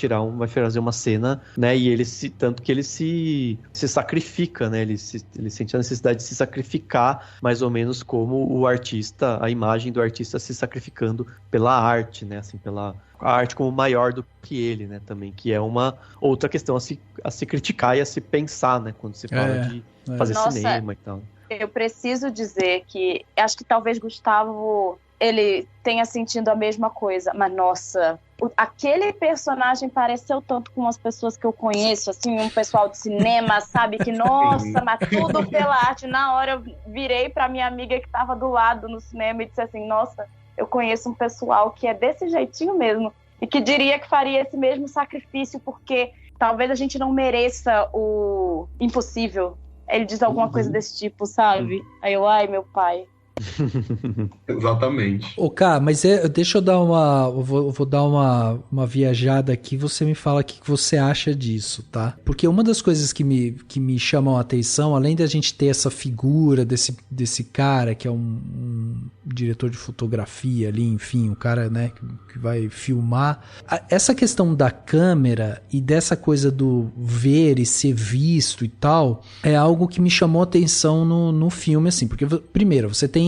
fazer uma cena, né? E tanto que ele se sacrifica, né? Ele sente a necessidade de se sacrificar, mais ou menos como o artista, a imagem do artista se sacrificando pela arte, né? Assim, pela a arte como maior do que ele, né, também, que é uma outra questão a se criticar e a se pensar, né, quando se fala de fazer cinema e tal. Eu preciso dizer que acho que talvez Gustavo ele tenha sentido a mesma coisa, mas nossa, aquele personagem pareceu tanto com as pessoas que eu conheço, assim, um pessoal de cinema, sabe, que nossa, mas tudo pela arte. Na hora eu virei pra minha amiga que tava do lado no cinema e disse assim, nossa, eu conheço um pessoal que é desse jeitinho mesmo e que diria que faria esse mesmo sacrifício porque talvez a gente não mereça o impossível. Ele diz alguma coisa desse tipo, sabe? Aí eu, ai, meu pai. Exatamente. Cá, mas deixa eu dar vou dar uma viajada aqui, você me fala o que você acha disso, tá? Porque uma das coisas que me chamam a atenção, além da gente ter essa figura desse cara que é um diretor de fotografia ali, enfim, um cara, né, que vai filmar, essa questão da câmera e dessa coisa do ver e ser visto e tal, é algo que me chamou a atenção no filme, assim, porque primeiro, você tem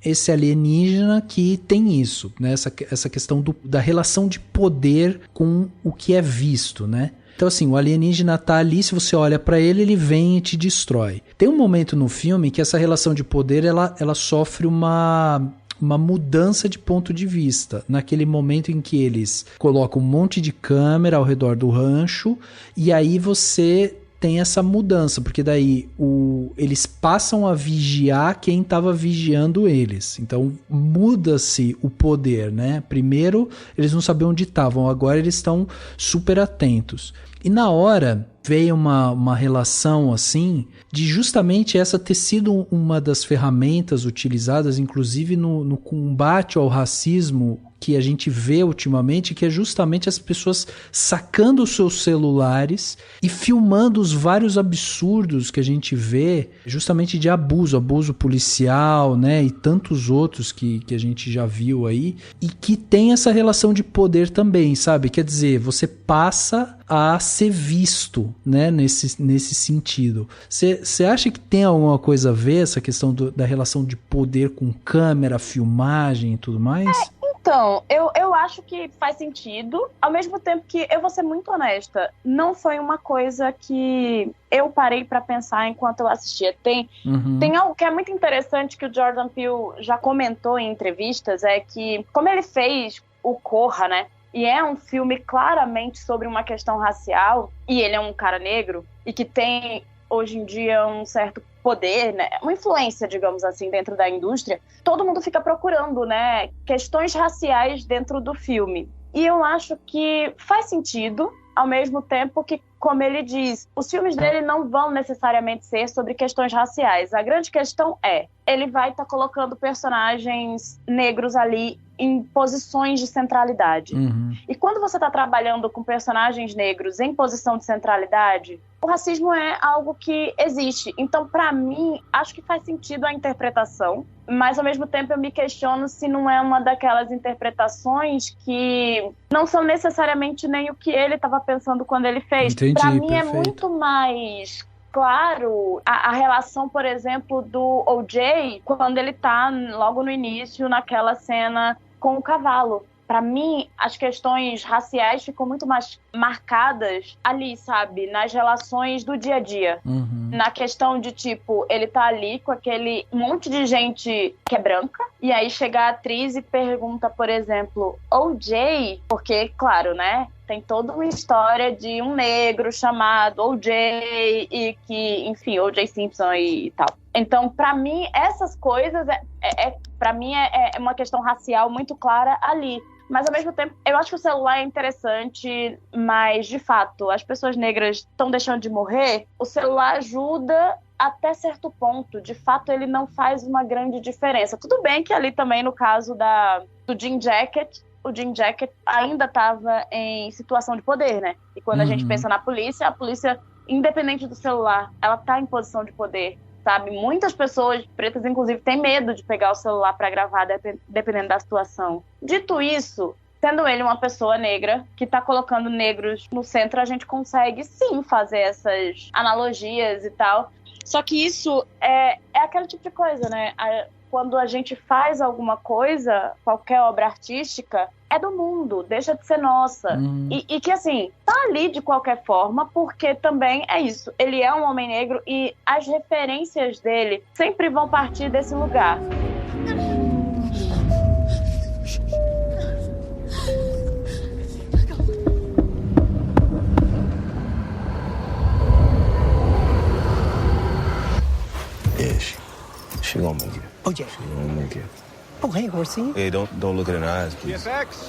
esse alienígena que tem isso, né? Essa questão da relação de poder com o que é visto, né? Então, assim, o alienígena tá ali, se você olha pra ele, ele vem e te destrói. Tem um momento no filme que essa relação de poder, ela sofre uma mudança de ponto de vista. Naquele momento em que eles colocam um monte de câmera ao redor do rancho, e aí você tem essa mudança, porque daí eles passam a vigiar quem estava vigiando eles. Então muda-se o poder, né? Primeiro eles não sabiam onde estavam, agora eles estão super atentos. E na hora veio uma relação assim, de justamente essa ter sido uma das ferramentas utilizadas, inclusive no combate ao racismo que a gente vê ultimamente, que é justamente as pessoas sacando os seus celulares e filmando os vários absurdos que a gente vê, justamente de abuso policial, né, e tantos outros que a gente já viu aí, e que tem essa relação de poder também, sabe? Quer dizer, você passa a ser visto, né, nesse sentido. Você acha que tem alguma coisa a ver essa questão da relação de poder com câmera, filmagem e tudo mais? Então, eu acho que faz sentido, ao mesmo tempo que, eu vou ser muito honesta, não foi uma coisa que eu parei pra pensar enquanto eu assistia. Tem algo que é muito interessante que o Jordan Peele já comentou em entrevistas, é que, como ele fez o Corra, né, e é um filme claramente sobre uma questão racial, e ele é um cara negro, e que tem, hoje em dia, um certo poder, né, uma influência, digamos assim, dentro da indústria, todo mundo fica procurando, né, questões raciais dentro do filme. E eu acho que faz sentido, ao mesmo tempo que, como ele diz, os filmes dele não vão necessariamente ser sobre questões raciais. A grande questão ele vai estar colocando personagens negros ali em posições de centralidade. E quando você está trabalhando com personagens negros em posição de centralidade, o racismo é algo que existe. Então, para mim, acho que faz sentido a interpretação, mas ao mesmo tempo eu me questiono se não é uma daquelas interpretações que não são necessariamente nem o que ele estava pensando quando ele fez. Para mim é muito mais claro a relação, por exemplo, do O.J. quando ele tá logo no início naquela cena com o cavalo. Pra mim, as questões raciais ficam muito mais marcadas ali, sabe? Nas relações do dia a dia. Na questão de, tipo, ele tá ali com aquele monte de gente que é branca, e aí chega a atriz e pergunta, por exemplo, O.J., porque, claro, né? Tem toda uma história de um negro chamado O.J. e que, enfim, O.J. Simpson e tal. Então, pra mim, essas coisas, pra mim, é uma questão racial muito clara ali. Mas, ao mesmo tempo, eu acho que o celular é interessante, mas, de fato, as pessoas negras estão deixando de morrer. O celular ajuda até certo ponto. De fato, ele não faz uma grande diferença. Tudo bem que ali também, no caso do Jean Jacket, o Jean Jacket ainda estava em situação de poder, né? E quando a gente pensa na polícia, a polícia, independente do celular, ela tá em posição de poder, sabe? Muitas pessoas pretas, inclusive, têm medo de pegar o celular para gravar, dependendo da situação. Dito isso, sendo ele uma pessoa negra que tá colocando negros no centro, a gente consegue, sim, fazer essas analogias e tal. Só que isso é aquele tipo de coisa, né? Quando a gente faz alguma coisa, qualquer obra artística, é do mundo, deixa de ser nossa. E que, assim, tá ali de qualquer forma, porque também é isso. Ele é um homem negro e as referências dele sempre vão partir desse lugar. She gonna make it. Oh, yeah. She gonna make it. Oh, hey, horsey. Hey, don't look it in the eyes, please. VFX.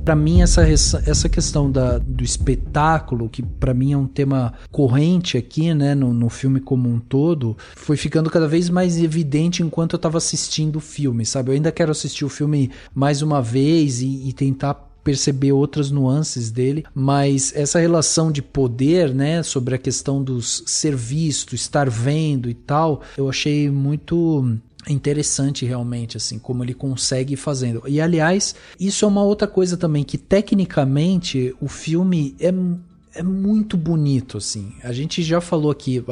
Para mim, essa questão do espetáculo, que para mim é um tema corrente aqui, né, no filme como um todo, foi ficando cada vez mais evidente enquanto eu estava assistindo o filme, sabe? Eu ainda quero assistir o filme mais uma vez e tentar perceber outras nuances dele, mas essa relação de poder, né, sobre a questão dos ser visto, estar vendo e tal, eu achei muito interessante realmente, assim, como ele consegue ir fazendo. E, aliás, isso é uma outra coisa também, que tecnicamente o filme é muito bonito, assim. A gente já falou aqui,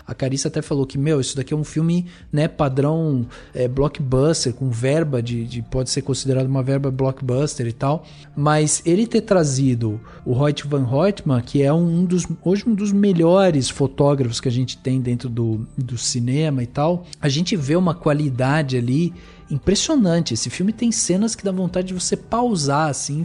A Carissa até falou que, isso daqui é um filme, né, padrão blockbuster, com verba pode ser considerado uma verba blockbuster e tal, mas ele ter trazido o Hoyt Van Hoytman, que é hoje um dos melhores fotógrafos que a gente tem dentro do cinema e tal, a gente vê uma qualidade ali impressionante. Esse filme tem cenas que dá vontade de você pausar assim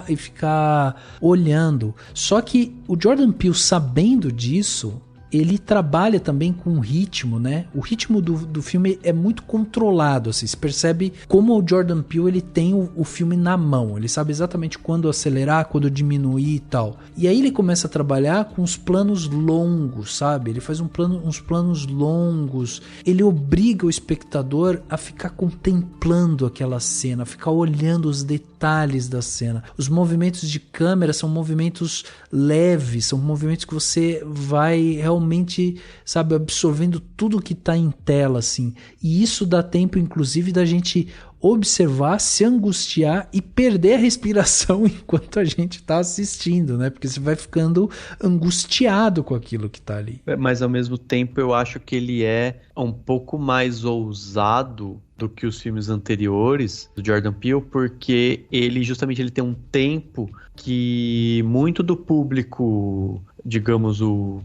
e ficar olhando. Só que o Jordan Peele, sabendo disso, ele trabalha também com o ritmo, né? O ritmo do filme é muito controlado, assim. Você percebe como o Jordan Peele, ele tem o filme na mão. Ele sabe exatamente quando acelerar, quando diminuir e tal. E aí ele começa a trabalhar com os planos longos, sabe? Ele faz uns planos longos. Ele obriga o espectador a ficar contemplando aquela cena, a ficar olhando os detalhes da cena. Os movimentos de câmera são movimentos leves, são movimentos que você vai realmente, sabe, absorvendo tudo que tá em tela, assim. E isso dá tempo, inclusive, da gente observar, se angustiar e perder a respiração enquanto a gente tá assistindo, né? Porque você vai ficando angustiado com aquilo que tá ali. Mas, ao mesmo tempo, eu acho que ele é um pouco mais ousado do que os filmes anteriores do Jordan Peele, porque ele tem um tempo que muito do público, digamos, o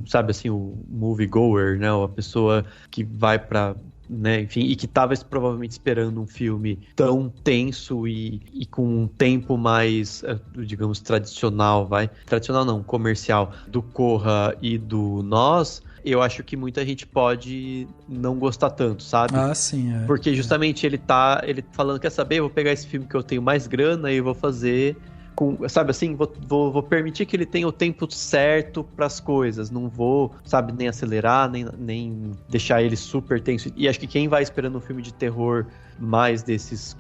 moviegoer, né, a pessoa que vai pra, né, enfim, e que estava provavelmente esperando um filme tão tenso e com um tempo mais, digamos, tradicional, comercial, do Corra e do Nós, eu acho que muita gente pode não gostar tanto, sabe? Ah, sim, é. Porque justamente ele falando, quer saber, eu vou pegar esse filme que eu tenho mais grana e eu vou fazer sabe assim, vou permitir que ele tenha o tempo certo pras coisas, não vou, sabe, nem acelerar, nem deixar ele super tenso. E acho que quem vai esperando um filme de terror mais desses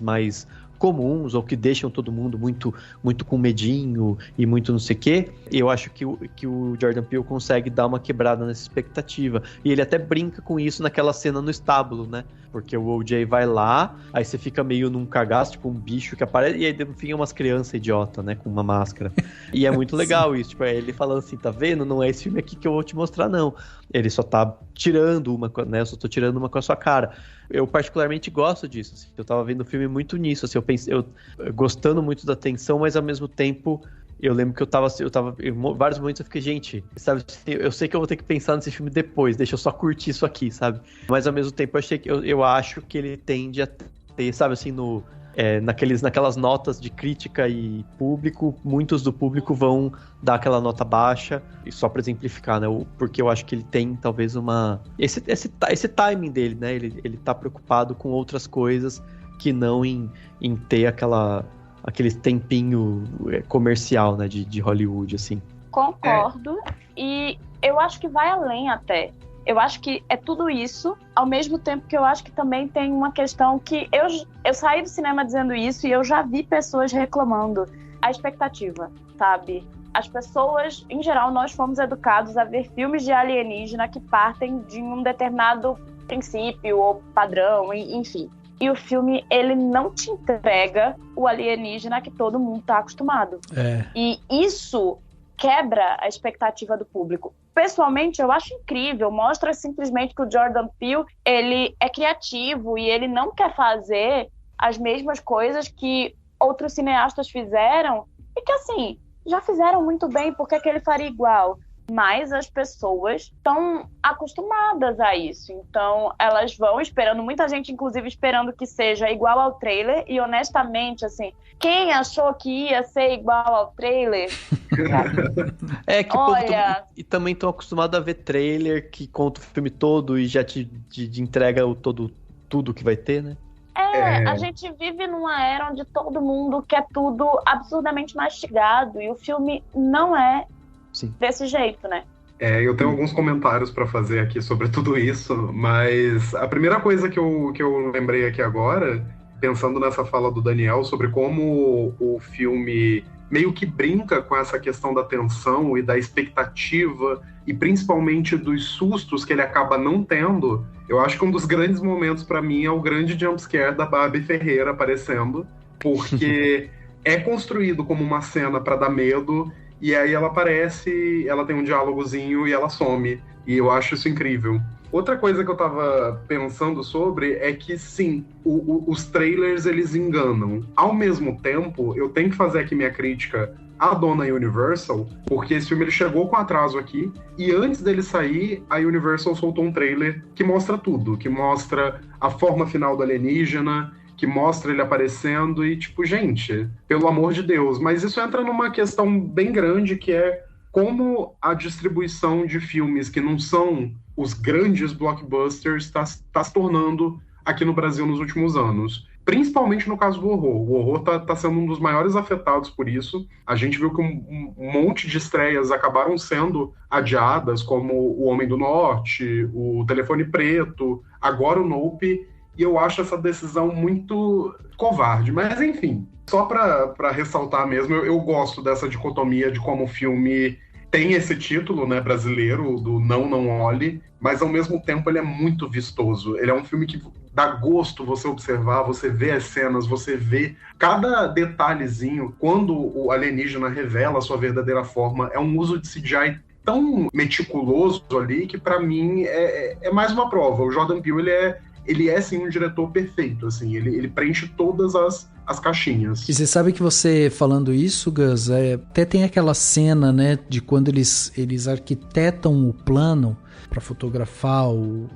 mais comuns, ou que deixam todo mundo muito, muito com medinho e muito não sei o quê, eu acho que o Jordan Peele consegue dar uma quebrada nessa expectativa. E ele até brinca com isso naquela cena no estábulo, né? Porque o O.J. vai lá, aí você fica meio num cagaço, tipo um bicho que aparece, e aí no fim é umas crianças idiota, né? Com uma máscara. E é muito legal isso, tipo, é ele falando assim, tá vendo? Não é esse filme aqui que eu vou te mostrar, não. Ele só tá tirando uma, né? Eu só tô tirando uma com a sua cara. Eu particularmente gosto disso, assim. Eu tava vendo o filme muito nisso, assim, eu gostando muito da tensão, mas ao mesmo tempo eu lembro que eu tava em vários momentos eu fiquei, gente, sabe, eu sei que eu vou ter que pensar nesse filme depois, deixa eu só curtir isso aqui, sabe? Mas ao mesmo tempo eu acho que ele tende a ter, sabe, assim, naquelas notas de crítica e público, muitos do público vão dar aquela nota baixa, e só pra exemplificar, né? Porque eu acho que ele tem talvez esse timing dele, né? Ele tá preocupado com outras coisas que não em ter aquele tempinho comercial, né? De Hollywood, assim. Concordo, e eu acho que vai além até. Eu acho que é tudo isso, ao mesmo tempo que eu acho que também tem uma questão que eu saí do cinema dizendo isso e eu já vi pessoas reclamando. A expectativa, sabe? As pessoas, em geral, nós fomos educados a ver filmes de alienígena que partem de um determinado princípio ou padrão, enfim. E o filme, ele não te entrega o alienígena que todo mundo está acostumado. É. E isso quebra a expectativa do público. Pessoalmente, eu acho incrível. Mostra simplesmente que o Jordan Peele, ele é criativo e ele não quer fazer as mesmas coisas que outros cineastas fizeram e que, assim, já fizeram muito bem, por que ele faria igual? Mas as pessoas estão acostumadas a isso. Então, elas vão esperando, muita gente, inclusive, esperando que seja igual ao trailer. E, honestamente, assim, quem achou que ia ser igual ao trailer? É que olha... E também estão acostumados a ver trailer que conta o filme todo e já te entrega tudo que vai ter, né? A gente vive numa era onde todo mundo quer tudo absurdamente mastigado. E o filme não é Sim. desse jeito, né? Eu tenho alguns comentários para fazer aqui sobre tudo isso, mas a primeira coisa que eu lembrei aqui agora, pensando nessa fala do Daniel sobre como o filme meio que brinca com essa questão da tensão e da expectativa e principalmente dos sustos que ele acaba não tendo, eu acho que um dos grandes momentos para mim é o grande jumpscare da Barbie Ferreira aparecendo, porque é construído como uma cena para dar medo e aí ela aparece, ela tem um diálogozinho e ela some. E eu acho isso incrível. Outra coisa que eu tava pensando sobre é que, sim, os trailers, eles enganam. Ao mesmo tempo, eu tenho que fazer aqui minha crítica à dona Universal, porque esse filme ele chegou com atraso aqui, e antes dele sair, a Universal soltou um trailer que mostra tudo, que mostra a forma final do alienígena, que mostra ele aparecendo, e tipo, gente, pelo amor de Deus. Mas isso entra numa questão bem grande, que é como a distribuição de filmes que não são os grandes blockbusters está se tornando aqui no Brasil nos últimos anos. Principalmente no caso do horror. O horror tá sendo um dos maiores afetados por isso. A gente viu que um monte de estreias acabaram sendo adiadas, como O Homem do Norte, O Telefone Preto, agora o Nope, e eu acho essa decisão muito covarde. Mas, enfim, só para ressaltar mesmo, eu gosto dessa dicotomia de como o filme tem esse título, né, brasileiro, do Não Olhe, mas ao mesmo tempo ele é muito vistoso. Ele é um filme que dá gosto você observar, você vê as cenas, você vê cada detalhezinho. Quando o alienígena revela a sua verdadeira forma, é um uso de CGI tão meticuloso ali que pra mim é mais uma prova. O Jordan Peele, ele é sim um diretor perfeito, assim, ele preenche todas as caixinhas. E você sabe que você falando isso, Gus, até tem aquela cena, né, de quando eles arquitetam o plano para fotografar o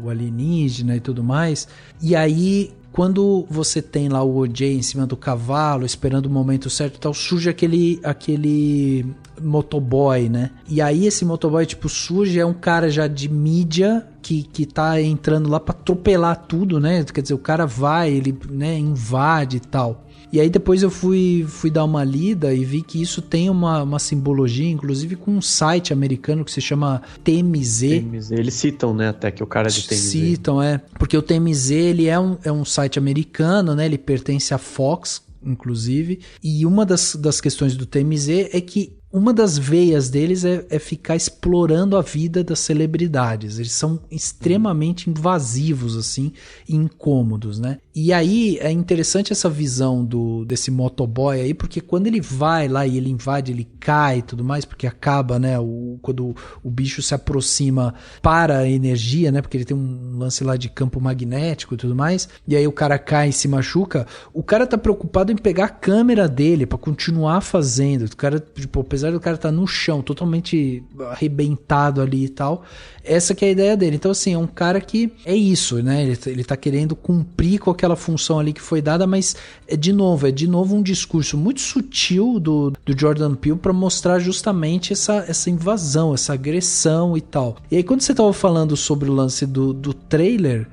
alienígena e tudo mais, e aí quando você tem lá o O.J. em cima do cavalo, esperando o momento certo e tal, surge aquele motoboy, né? E aí esse motoboy, tipo, surge, é um cara já de mídia que tá entrando lá pra atropelar tudo, né? Quer dizer, o cara vai, ele, né, invade e tal. E aí depois eu fui dar uma lida e vi que isso tem uma simbologia, inclusive com um site americano que se chama TMZ. Eles citam, né, até que o cara é de TMZ. Citam, porque o TMZ, ele é um site americano, né, ele pertence à Fox, inclusive, e uma das questões do TMZ é que uma das veias deles é ficar explorando a vida das celebridades. Eles são extremamente invasivos, assim, e incômodos, né? E aí é interessante essa visão desse motoboy aí, porque quando ele vai lá e ele invade, ele cai e tudo mais, porque acaba, né, quando o bicho se aproxima para a energia, né, porque ele tem um lance lá de campo magnético e tudo mais, e aí o cara cai e se machuca, o cara tá preocupado em pegar a câmera dele para continuar fazendo. O cara, tipo, apesar do cara estar no chão, totalmente arrebentado ali e tal, essa que é a ideia dele. Então, assim, é um cara que é isso, né? Ele tá querendo cumprir com aquela função ali que foi dada, mas é de novo um discurso muito sutil do Jordan Peele para mostrar justamente essa invasão, essa agressão e tal. E aí, quando você tava falando sobre o lance do trailer,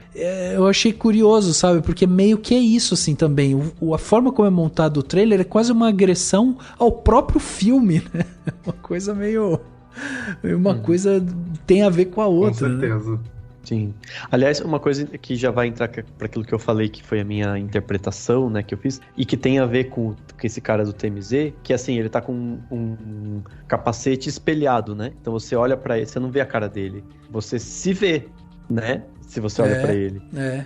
eu achei curioso, sabe? Porque meio que é isso, assim, também. A forma como é montado o trailer é quase uma agressão ao próprio filme, né? Uma coisa meio... Uma coisa tem a ver com a outra. Com certeza. Né? Sim. Aliás, uma coisa que já vai entrar para aquilo que eu falei, que foi a minha interpretação, né, que eu fiz, e que tem a ver com esse cara do TMZ, que assim, ele tá com um capacete espelhado, né? Então você olha pra ele, você não vê a cara dele, você se vê, né? Se você olha pra ele.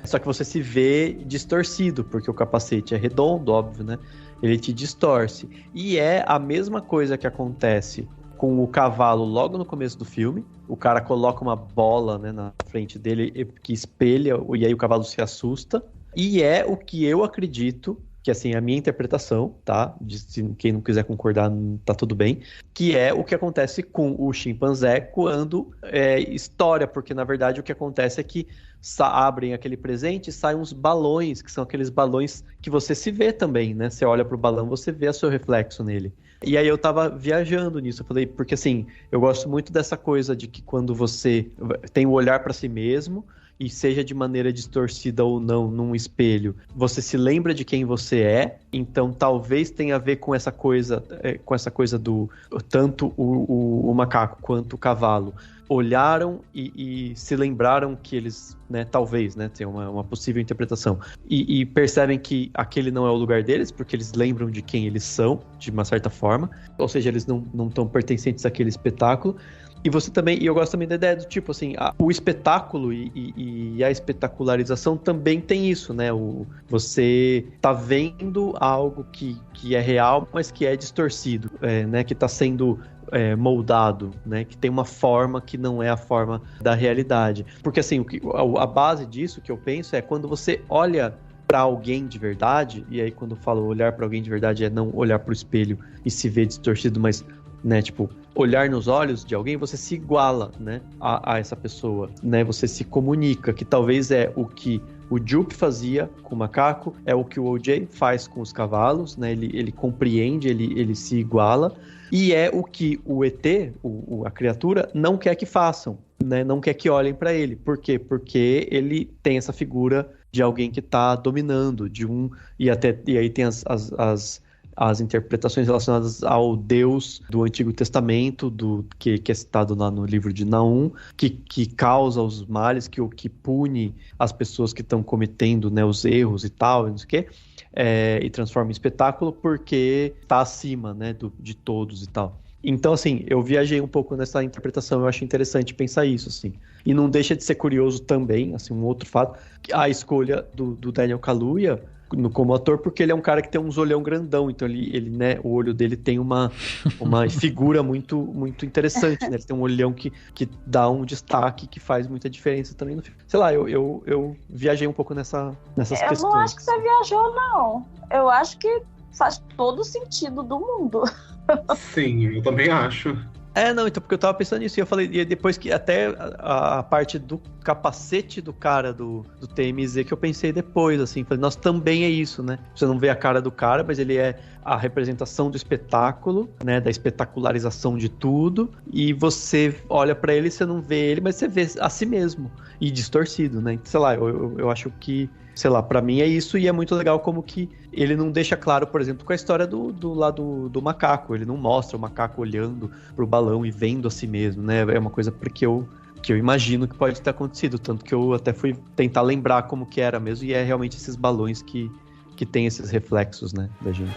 Só que você se vê distorcido, porque o capacete é redondo, óbvio, né? Ele te distorce. E é a mesma coisa que acontece com o cavalo logo no começo do filme. O cara coloca uma bola, né, na frente dele que espelha, e aí o cavalo se assusta. E é o que eu acredito, que assim, a minha interpretação, tá? Quem não quiser concordar, tá tudo bem. Que é o que acontece com o chimpanzé quando estoura, porque na verdade o que acontece é que abrem aquele presente e saem uns balões, que são aqueles balões que você se vê também, né? Você olha pro balão, você vê o seu reflexo nele. E aí eu tava viajando nisso, eu falei, porque assim, eu gosto muito dessa coisa de que quando você tem o olhar para si mesmo, e seja de maneira distorcida ou não num espelho, você se lembra de quem você é, então talvez tenha a ver com essa coisa do tanto o macaco quanto o cavalo olharam e se lembraram que eles, né, talvez, né, tem uma possível interpretação, e percebem que aquele não é o lugar deles, porque eles lembram de quem eles são, de uma certa forma, ou seja, eles não estão pertencentes àquele espetáculo, E você também, e eu gosto também da ideia do tipo, assim, o espetáculo e a espetacularização também tem isso, né? Você tá vendo algo que é real, mas que é distorcido, né? Que tá sendo moldado, né? Que tem uma forma que não é a forma da realidade. Porque, assim, a base disso que eu penso é quando você olha para alguém de verdade, e aí quando eu falo olhar para alguém de verdade é não olhar pro espelho e se ver distorcido, mas, né, tipo, olhar nos olhos de alguém, você se iguala, né, a essa pessoa, né, você se comunica, que talvez é o que o Jupe fazia com o macaco, é o que o O.J. faz com os cavalos, né, ele compreende, ele se iguala, e é o que o ET, a criatura, não quer que façam, né, não quer que olhem para ele. Por quê? Porque ele tem essa figura de alguém que está dominando, e aí tem as interpretações relacionadas ao Deus do Antigo Testamento, que é citado lá no livro de Naum, que causa os males, que pune as pessoas que estão cometendo, né, os erros e tal, não sei o quê, e transforma em espetáculo porque está acima, né, de todos e tal. Então, assim, eu viajei um pouco nessa interpretação, eu acho interessante pensar isso, assim. E não deixa de ser curioso também, assim, um outro fato, a escolha do Daniel Kaluuya como ator, porque ele é um cara que tem um olhão grandão, então ele né, o olho dele tem uma figura muito, muito interessante, né? Ele tem um olhão que dá um destaque que faz muita diferença também no filme. Sei lá, eu viajei um pouco nessas questões. Eu não acho que você viajou, não. Eu acho que faz todo o sentido do mundo. Sim, eu também acho. Não, então, porque eu tava pensando nisso, e eu falei, e depois que até a parte do capacete do cara do TMZ, que eu pensei depois, assim, falei, nossa, também é isso, né? Você não vê a cara do cara, mas ele é a representação do espetáculo, né, da espetacularização de tudo, e você olha pra ele e você não vê ele, mas você vê a si mesmo, e distorcido, né? Sei lá, eu acho que, sei lá, pra mim é isso, e é muito legal como que ele não deixa claro, por exemplo, com a história do macaco. Ele não mostra o macaco olhando pro balão e vendo a si mesmo, né? É uma coisa que eu imagino que pode ter acontecido, tanto que eu até fui tentar lembrar como que era mesmo, e é realmente esses balões que tem esses reflexos, né, da gente.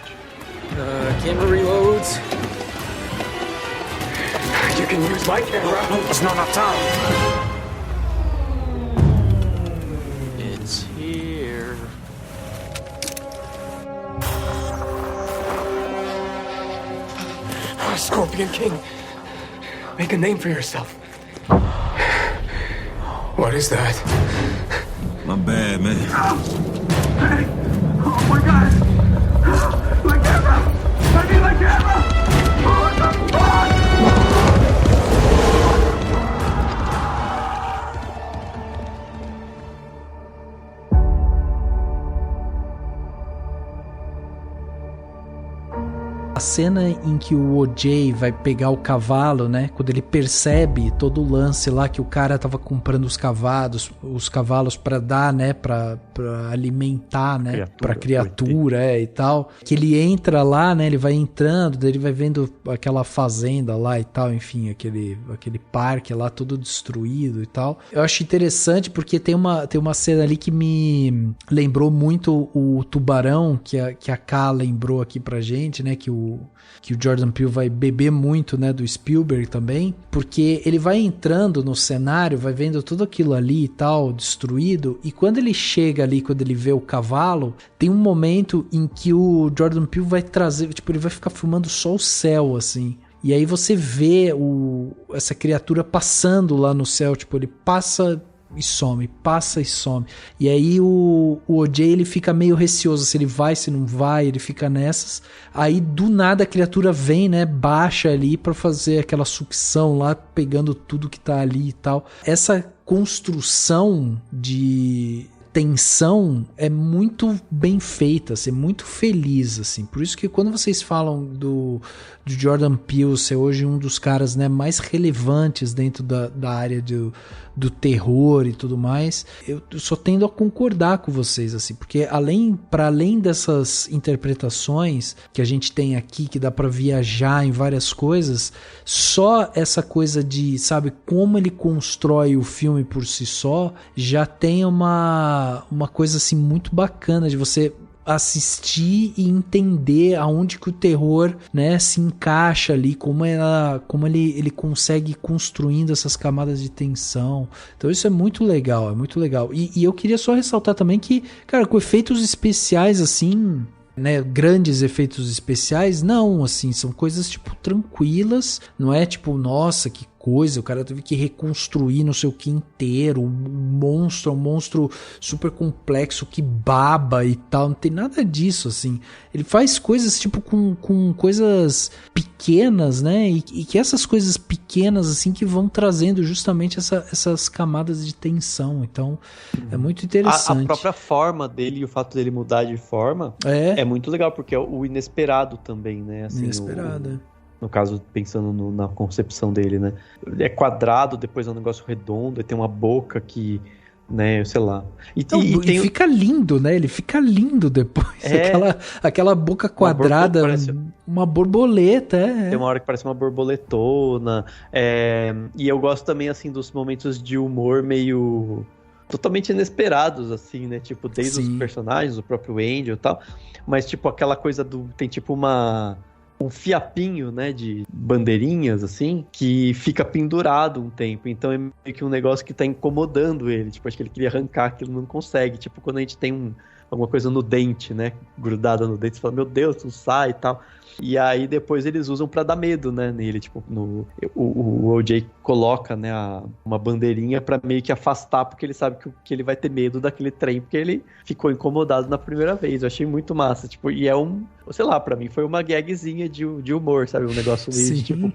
Camera reloads. You can use my camera. No, it's not enough time. It's here. Scorpion King, make a name for yourself. What is that? My bad, man. Hey! Oh my God! My camera! I need my camera! Oh, the fuck! A cena em que o O.J. vai pegar o cavalo, né? Quando ele percebe todo o lance lá que o cara tava comprando os cavalos para dar, né? Pra alimentar, né? Pra criatura, e tal. Que ele entra lá, né? Ele vai entrando, daí ele vai vendo aquela fazenda lá e tal, enfim, aquele parque lá todo destruído e tal. Eu acho interessante porque tem uma cena ali que me lembrou muito o Tubarão, que a Ká lembrou aqui pra gente, né? Que o Jordan Peele vai beber muito, né, do Spielberg também, porque ele vai entrando no cenário, vai vendo tudo aquilo ali e tal, destruído, e quando ele chega ali, quando ele vê o cavalo, tem um momento em que o Jordan Peele vai trazer, tipo, ele vai ficar filmando só o céu, assim, e aí você vê essa criatura passando lá no céu, tipo, ele passa e some, passa e some. E aí o O.J. ele fica meio receoso se ele vai, se não vai, ele fica nessas. Aí do nada a criatura vem, né, baixa ali pra fazer aquela sucção lá, pegando tudo que tá ali e tal. Essa construção de tensão é muito bem feita, assim, muito feliz, assim. Por isso que quando vocês falam do Jordan Peele ser hoje um dos caras, né, mais relevantes dentro da área do terror e tudo mais, eu só tendo a concordar com vocês, assim, porque para além dessas interpretações que a gente tem aqui, que dá para viajar em várias coisas, só essa coisa de, sabe, como ele constrói o filme por si só, já tem uma coisa assim muito bacana de você assistir e entender aonde que o terror, né, se encaixa ali, como ele consegue construindo essas camadas de tensão. Então isso é muito legal, E eu queria só ressaltar também que, cara, com efeitos especiais assim, né, grandes efeitos especiais, não, assim, são coisas tipo tranquilas, não é tipo, nossa, que coisa, o cara teve que reconstruir não sei o que inteiro, um monstro super complexo que baba e tal, não tem nada disso, assim. Ele faz coisas tipo com coisas pequenas, né, e que essas coisas pequenas, assim, que vão trazendo justamente essas camadas de tensão, então é muito interessante. A própria forma dele e o fato dele mudar de forma é muito legal, porque é o inesperado também, né, assim, inesperado, no caso, pensando na concepção dele, né? Ele é quadrado, depois é um negócio redondo, e tem uma boca que, né, sei lá. E fica lindo, né? Ele fica lindo depois. Aquela boca quadrada, uma borboleta. Tem uma hora que parece uma borboletona. E eu gosto também, assim, dos momentos de humor meio... totalmente inesperados, assim, né? Tipo, desde os personagens, o próprio Angel e tal. Mas, tipo, aquela coisa tem, tipo, um fiapinho, né, de bandeirinhas, assim, que fica pendurado um tempo. Então é meio que um negócio que tá incomodando ele. Tipo, acho que ele queria arrancar aquilo, não consegue. Tipo, quando a gente tem alguma coisa no dente, né, grudada no dente, você fala, meu Deus, não sai e tal. E aí depois eles usam pra dar medo, né, nele. Tipo, o O.J. coloca, né, uma bandeirinha pra meio que afastar, porque ele sabe que ele vai ter medo daquele trem, porque ele ficou incomodado na primeira vez. Eu achei muito massa, tipo, e sei lá, pra mim foi uma gagzinha de humor, sabe? Um negócio meio de, tipo,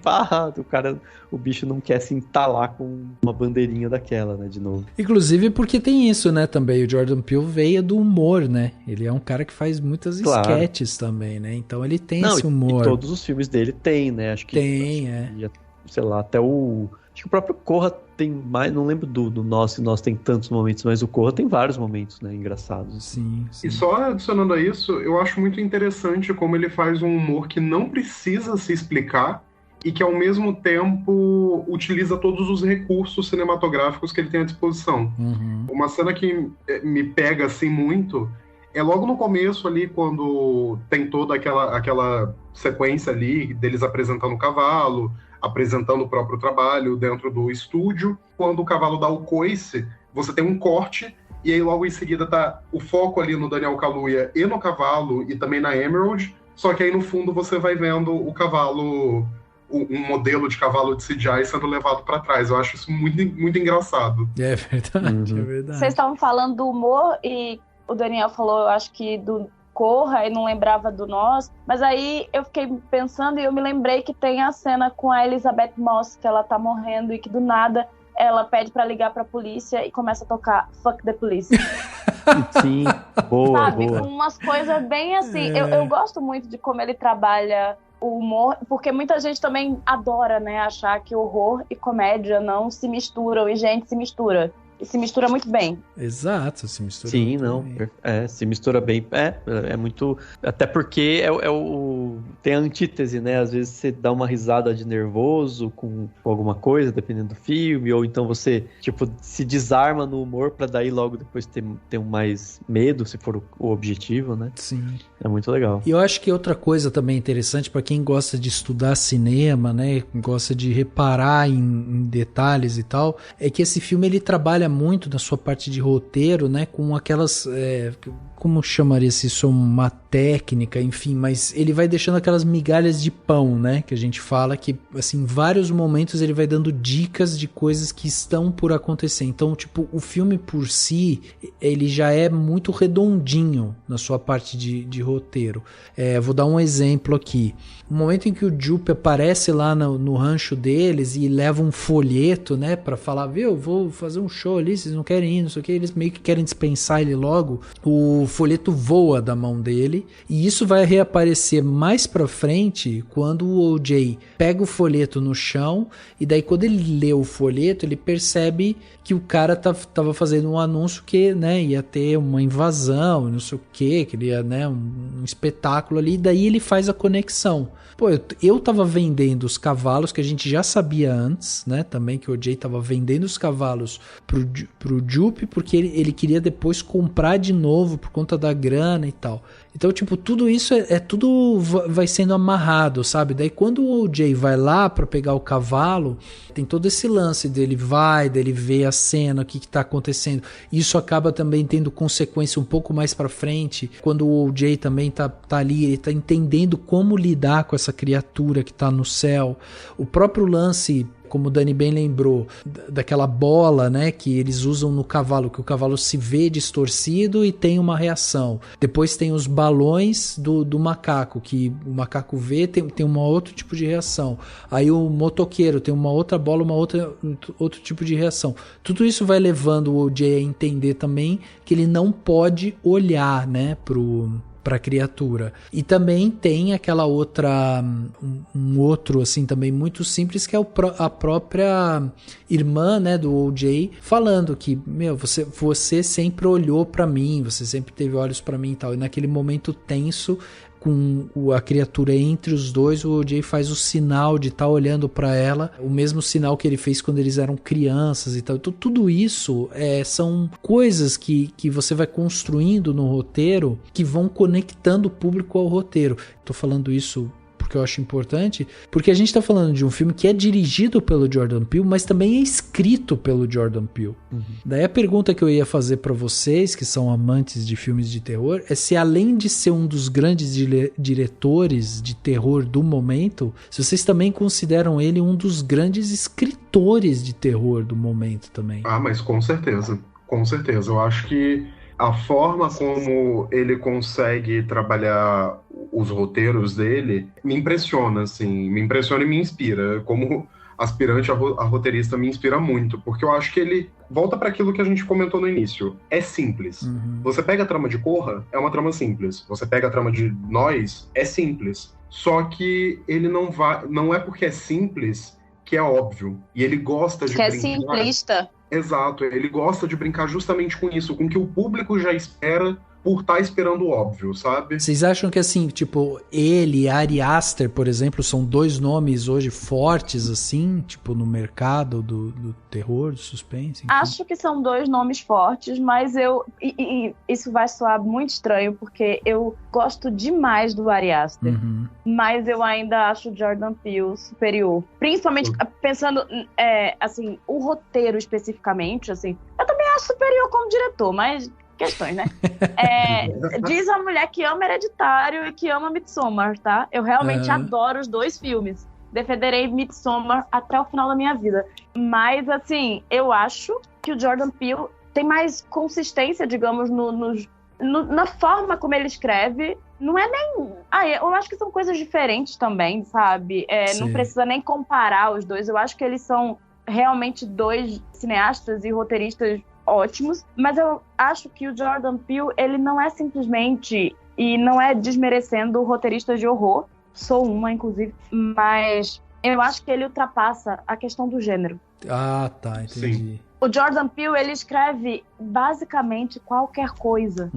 o bicho não quer se entalar com uma bandeirinha daquela, né, de novo. Inclusive porque tem isso, né, também, o Jordan Peele veio do humor, né? Ele é um cara que faz muitas sketches também, né? Então ele tem esse humor. E todos os filmes dele tem, né? Acho que sei lá, até acho que o próprio Corra tem mais, não lembro do Nós tem tantos momentos, mas o Corra tem vários momentos, né, engraçados. Sim. E só adicionando a isso, eu acho muito interessante como ele faz um humor que não precisa se explicar e que ao mesmo tempo utiliza todos os recursos cinematográficos que ele tem à disposição. Uma cena que me pega assim muito é logo no começo ali, quando tem toda aquela sequência ali deles apresentando o cavalo, apresentando o próprio trabalho dentro do estúdio. Quando o cavalo dá o coice, você tem um corte, e aí logo em seguida tá o foco ali no Daniel Kaluuya e no cavalo, e também na Emerald, só que aí no fundo você vai vendo o cavalo, um modelo de cavalo de CGI sendo levado para trás. Eu acho isso muito, muito engraçado. É verdade, é verdade. Vocês estavam falando do humor, e o Daniel falou, eu acho que do Corra, e não lembrava do Nós, mas aí eu fiquei pensando e eu me lembrei que tem a cena com a Elizabeth Moss, que ela tá morrendo e que do nada ela pede pra ligar pra polícia e começa a tocar Fuck the Police. Sim, boa, sabe? boa. Umas coisas bem assim, eu gosto muito de como ele trabalha o humor, porque muita gente também adora, né, achar que horror e comédia não se misturam, e gente, se mistura. E se mistura muito bem. Exato, se mistura Sim, muito não. bem. Se mistura bem. É muito. Até porque tem a antítese, né? Às vezes você dá uma risada de nervoso com alguma coisa, dependendo do filme, ou então você, tipo, se desarma no humor pra daí logo depois ter mais medo, se for o objetivo, né? Sim. É muito legal. E eu acho que outra coisa também interessante pra quem gosta de estudar cinema, né? Gosta de reparar em detalhes e tal, é que esse filme ele trabalha muito na sua parte de roteiro, né, com aquelas, como chamaria isso, uma técnica, enfim, mas ele vai deixando aquelas migalhas de pão, né, que a gente fala que, assim, em vários momentos ele vai dando dicas de coisas que estão por acontecer. Então, tipo, o filme por si, ele já é muito redondinho na sua parte de roteiro. Vou dar um exemplo aqui. No momento em que o Jupe aparece lá no rancho deles e leva um folheto, né, pra falar, viu, vou fazer um show ali, vocês não querem ir, não sei o que, eles meio que querem dispensar ele logo, o folheto voa da mão dele, e isso vai reaparecer mais pra frente, quando o O.J. pega o folheto no chão, e daí quando ele lê o folheto, ele percebe que o cara tava fazendo um anúncio que, né, ia ter uma invasão, não sei o que ele ia, né, um espetáculo ali, e daí ele faz a conexão. Pô, eu tava vendendo os cavalos, que a gente já sabia antes, né, também que o O.J. tava vendendo os cavalos pro Jupe, porque ele queria depois comprar de novo por conta da grana e tal. Então, tipo, tudo isso tudo vai sendo amarrado, sabe? Daí quando o O.J. vai lá pra pegar o cavalo, tem todo esse lance dele dele ver a cena, o que tá acontecendo. Isso acaba também tendo consequência um pouco mais pra frente, quando o O.J. também tá ali, ele tá entendendo como lidar com essa criatura que tá no céu. O próprio lance, como o Dani bem lembrou, daquela bola, né, que eles usam no cavalo, que o cavalo se vê distorcido e tem uma reação. Depois tem os balões do macaco, que o macaco vê, tem um outro tipo de reação. Aí o motoqueiro tem uma outra bola, outro tipo de reação. Tudo isso vai levando o O.J. a entender também que ele não pode olhar, né, pra criatura. E também tem aquela outra, um outro assim também muito simples, que é a própria irmã, né, do O.J. falando que, você sempre olhou pra mim, você sempre teve olhos pra mim e tal. E naquele momento tenso, com a criatura entre os dois, o O.J. faz o sinal de estar olhando para ela, o mesmo sinal que ele fez quando eles eram crianças e tal. Então tudo isso são coisas que você vai construindo no roteiro, que vão conectando o público ao roteiro. Tô falando isso porque eu acho importante, porque a gente tá falando de um filme que é dirigido pelo Jordan Peele, mas também é escrito pelo Jordan Peele. Daí a pergunta que eu ia fazer pra vocês, que são amantes de filmes de terror, é se além de ser um dos grandes diretores de terror do momento, se vocês também consideram ele um dos grandes escritores de terror do momento também. Ah, mas com certeza. Com certeza. Eu acho que a forma como ele consegue trabalhar os roteiros dele me impressiona, assim. Me impressiona e me inspira. Como aspirante a roteirista, me inspira muito. Porque eu acho que ele volta para aquilo que a gente comentou no início. É simples. Você pega a trama de Corra, é uma trama simples. Você pega a trama de Nós, é simples. Só que ele não é porque é simples que é óbvio. E ele gosta de brincar. Que é simplista. Exato, ele gosta de brincar justamente com isso, com o que o público já espera por estar esperando o óbvio, sabe? Vocês acham que, assim, tipo, ele e Ari Aster, por exemplo, são dois nomes hoje fortes, assim, tipo, no mercado do terror, do suspense? Enfim? Acho que são dois nomes fortes, mas e isso vai soar muito estranho, porque eu gosto demais do Ari Aster, mas eu ainda acho o Jordan Peele superior. Principalmente pensando, assim, o roteiro especificamente, assim, eu também acho superior como diretor, mas questões, né? Diz a mulher que ama Hereditário e que ama Midsommar, tá? Eu realmente adoro os dois filmes. Defenderei Midsommar até o final da minha vida. Mas, assim, eu acho que o Jordan Peele tem mais consistência, digamos, na forma como ele escreve. Não é nem... eu acho que são coisas diferentes também, sabe? Não precisa nem comparar os dois. Eu acho que eles são realmente dois cineastas e roteiristas ótimos, mas eu acho que o Jordan Peele, ele não é simplesmente, e não é desmerecendo roteiristas de horror, sou uma, inclusive, mas eu acho que ele ultrapassa a questão do gênero. Ah, tá, entendi. Sim. O Jordan Peele, ele escreve basicamente qualquer coisa.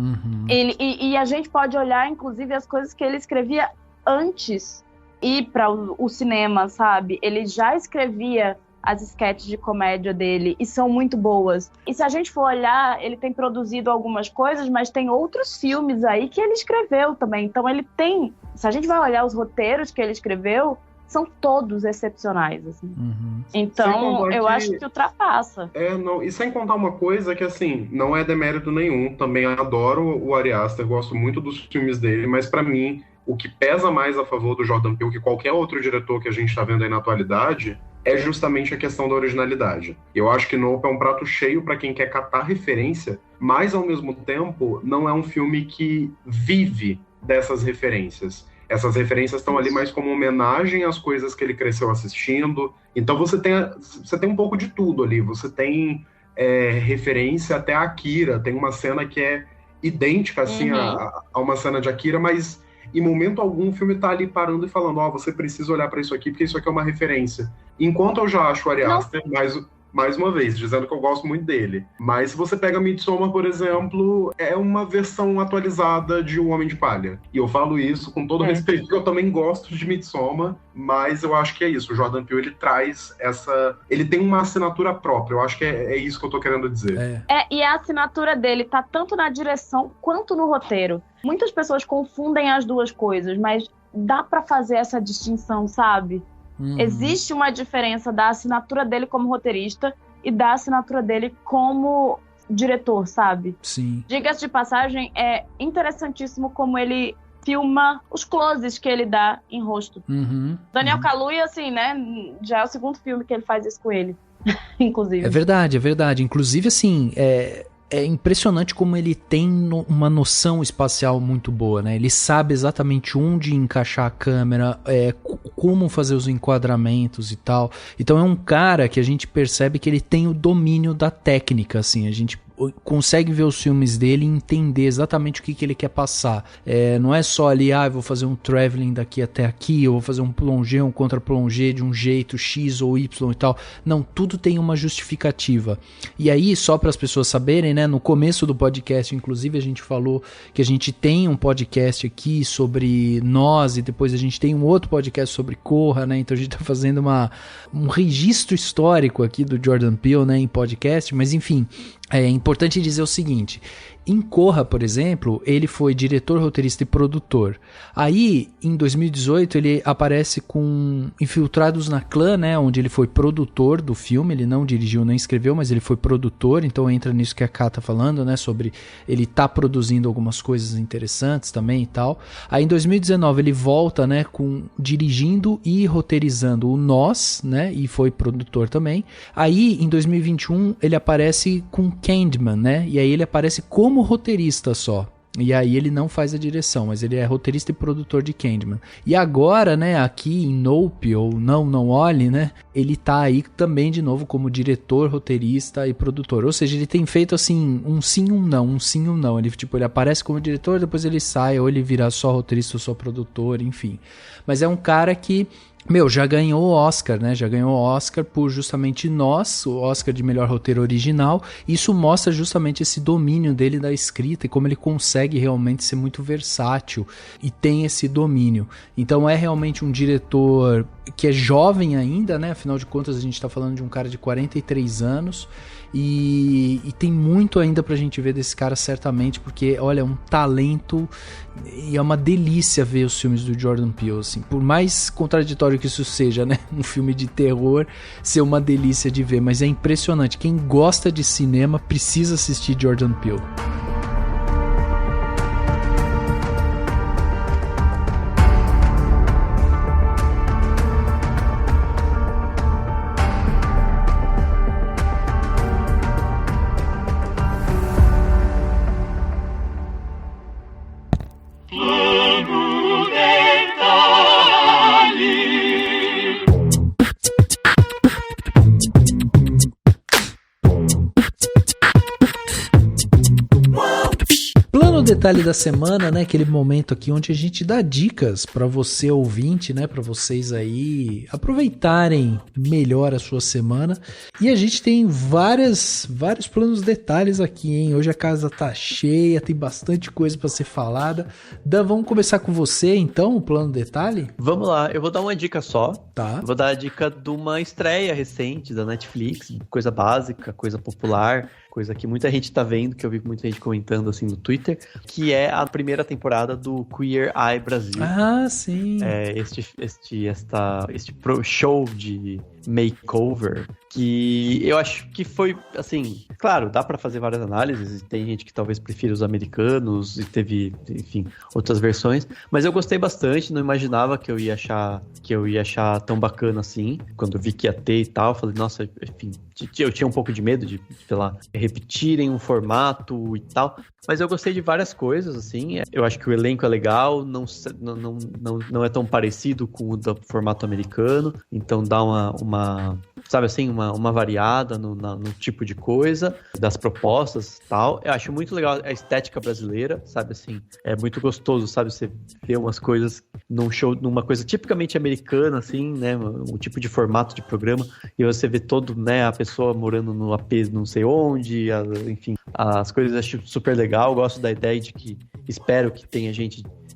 E a gente pode olhar, inclusive, as coisas que ele escrevia antes ir para o cinema, sabe? Ele já escrevia as sketches de comédia dele, e são muito boas. E se a gente for olhar, ele tem produzido algumas coisas, mas tem outros filmes aí que ele escreveu também. Então ele tem... Se a gente vai olhar os roteiros que ele escreveu, são todos excepcionais, assim. Então, eu acho que ultrapassa. E sem contar uma coisa que, assim, não é demérito nenhum. Também adoro o Ari Aster, gosto muito dos filmes dele, mas pra mim, o que pesa mais a favor do Jordan Peele que qualquer outro diretor que a gente tá vendo aí na atualidade é justamente a questão da originalidade. Eu acho que Nope é um prato cheio para quem quer catar referência, mas ao mesmo tempo não é um filme que vive dessas referências. Essas referências estão ali mais como homenagem às coisas que ele cresceu assistindo. Então você tem um pouco de tudo ali. Você tem referência até a Akira. Tem uma cena que é idêntica assim, a uma cena de Akira, mas em momento algum o filme tá ali parando e falando, você precisa olhar para isso aqui, porque isso aqui é uma referência. Enquanto eu já acho o Ari Aster mais uma vez, dizendo que eu gosto muito dele. Mas se você pega Midsommar, por exemplo, é uma versão atualizada de O Homem de Palha. E eu falo isso com todo respeito, porque eu também gosto de Midsommar, mas eu acho que é isso. O Jordan Peele, ele traz essa... Ele tem uma assinatura própria, eu acho que é isso que eu tô querendo dizer. E a assinatura dele tá tanto na direção quanto no roteiro. Muitas pessoas confundem as duas coisas, mas dá pra fazer essa distinção, sabe? Existe uma diferença da assinatura dele como roteirista e da assinatura dele como diretor, sabe? Sim. Diga-se de passagem, é interessantíssimo como ele filma os closes que ele dá em rosto. Daniel Kaluuya, assim, né? Já é o segundo filme que ele faz isso com ele, inclusive. É verdade. Inclusive, assim, é impressionante como ele tem uma noção espacial muito boa, né? Ele sabe exatamente onde encaixar a câmera, como fazer os enquadramentos e tal. Então é um cara que a gente percebe que ele tem o domínio da técnica, assim. A gente consegue ver os filmes dele e entender exatamente o que ele quer passar. Não é só ali, eu vou fazer um traveling daqui até aqui, eu vou fazer um plongé, um contra-plongé de um jeito X ou Y e tal. Não, tudo tem uma justificativa. E aí, só para as pessoas saberem, né, no começo do podcast, inclusive, a gente falou que a gente tem um podcast aqui sobre nós e depois a gente tem um outro podcast sobre Corra, né? Então a gente tá fazendo um registro histórico aqui do Jordan Peele, né, em podcast, mas enfim, é importante dizer o seguinte: em Corra, por exemplo, ele foi diretor, roteirista e produtor. Aí, em 2018, ele aparece com Infiltrados na Clã, né, onde ele foi produtor do filme. Ele não dirigiu nem escreveu, mas ele foi produtor. Então entra nisso que a Ká tá falando, né, sobre ele tá produzindo algumas coisas interessantes também e tal. Aí em 2019 ele volta, né, dirigindo e roteirizando o Nós, né, e foi produtor também. Aí em 2021 ele aparece com Candyman, né, e aí ele aparece como roteirista só. E aí ele não faz a direção, mas ele é roteirista e produtor de Candyman. E agora, né, aqui em Nope, ou Não Olhe, né, ele tá aí também de novo como diretor, roteirista e produtor. Ou seja, ele tem feito assim, um sim, um não. Ele aparece como diretor, depois ele sai, ou ele vira só roteirista ou só produtor, enfim. Mas é um cara que já ganhou o Oscar, né? Já ganhou o Oscar por justamente Nós, o Oscar de melhor roteiro original. Isso mostra justamente esse domínio dele da escrita e como ele consegue realmente ser muito versátil e tem esse domínio. Então é realmente um diretor que é jovem ainda, né? Afinal de contas, a gente está falando de um cara de 43 anos. E tem muito ainda pra gente ver desse cara, certamente, porque, olha, é um talento e é uma delícia ver os filmes do Jordan Peele, assim, por mais contraditório que isso seja, né, um filme de terror ser uma delícia de ver, mas é impressionante, quem gosta de cinema precisa assistir Jordan Peele. Detalhe da semana, né? Aquele momento aqui onde a gente dá dicas para você ouvinte, né? Para vocês aí aproveitarem melhor a sua semana. E a gente tem vários planos detalhes aqui, hein? Hoje a casa tá cheia, tem bastante coisa para ser falada. Dan, vamos começar com você, então, o plano detalhe? Vamos lá, eu vou dar uma dica só. Tá. Vou dar a dica de uma estreia recente da Netflix, coisa básica, coisa popular, coisa que muita gente tá vendo, que eu vi muita gente comentando assim no Twitter, que é a primeira temporada do Queer Eye Brasil. Ah, sim. Este show de makeover, que eu acho que foi, assim, claro, dá pra fazer várias análises, e tem gente que talvez prefira os americanos, e teve, enfim, outras versões, mas eu gostei bastante, não imaginava que eu ia achar tão bacana assim, quando eu vi que ia ter e tal, falei, nossa, enfim, eu tinha um pouco de medo de, sei lá, repetirem um formato e tal, mas eu gostei de várias coisas, assim, eu acho que o elenco é legal, não é tão parecido com o do formato americano, então dá uma sabe assim, uma variada no tipo de coisa, das propostas e tal. Eu acho muito legal a estética brasileira, sabe assim, é muito gostoso, sabe, você vê umas coisas num show, numa coisa tipicamente americana, assim, né, um tipo de formato de programa, e você vê todo, né, a pessoa morando no AP não sei onde, enfim, as coisas eu acho super legal, eu gosto da ideia de que, espero que tenha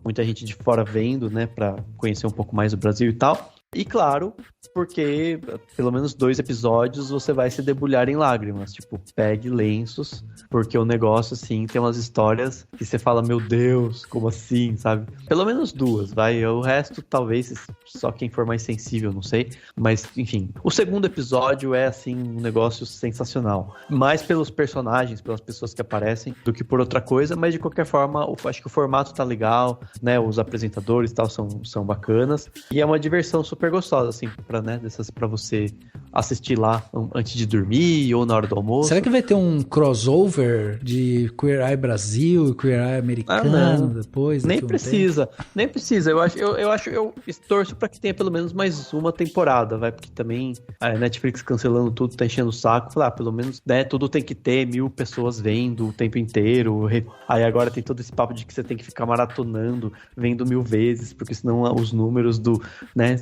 muita gente de fora vendo, né, pra conhecer um pouco mais o Brasil e tal. E claro, porque pelo menos 2 episódios você vai se debulhar em lágrimas. Tipo, pegue lenços, porque o negócio, assim, tem umas histórias que você fala, meu Deus, como assim, sabe? Pelo menos 2, vai. O resto, talvez, só quem for mais sensível, não sei. Mas, enfim, o segundo episódio é, assim, um negócio sensacional. Mais pelos personagens, pelas pessoas que aparecem, do que por outra coisa. Mas, de qualquer forma, acho que o formato tá legal, né? Os apresentadores e tal são bacanas. E é uma diversão super gostosa, assim, pra você assistir lá antes de dormir ou na hora do almoço. Será que vai ter um crossover de Queer Eye Brasil e Queer Eye americano depois? Nem precisa. Eu torço pra que tenha pelo menos mais uma temporada, vai, porque também a Netflix cancelando tudo, tá enchendo o saco. Falar, pelo menos, né, tudo tem que ter 1000 pessoas vendo o tempo inteiro. Aí agora tem todo esse papo de que você tem que ficar maratonando, vendo 1000 vezes, porque senão os números né,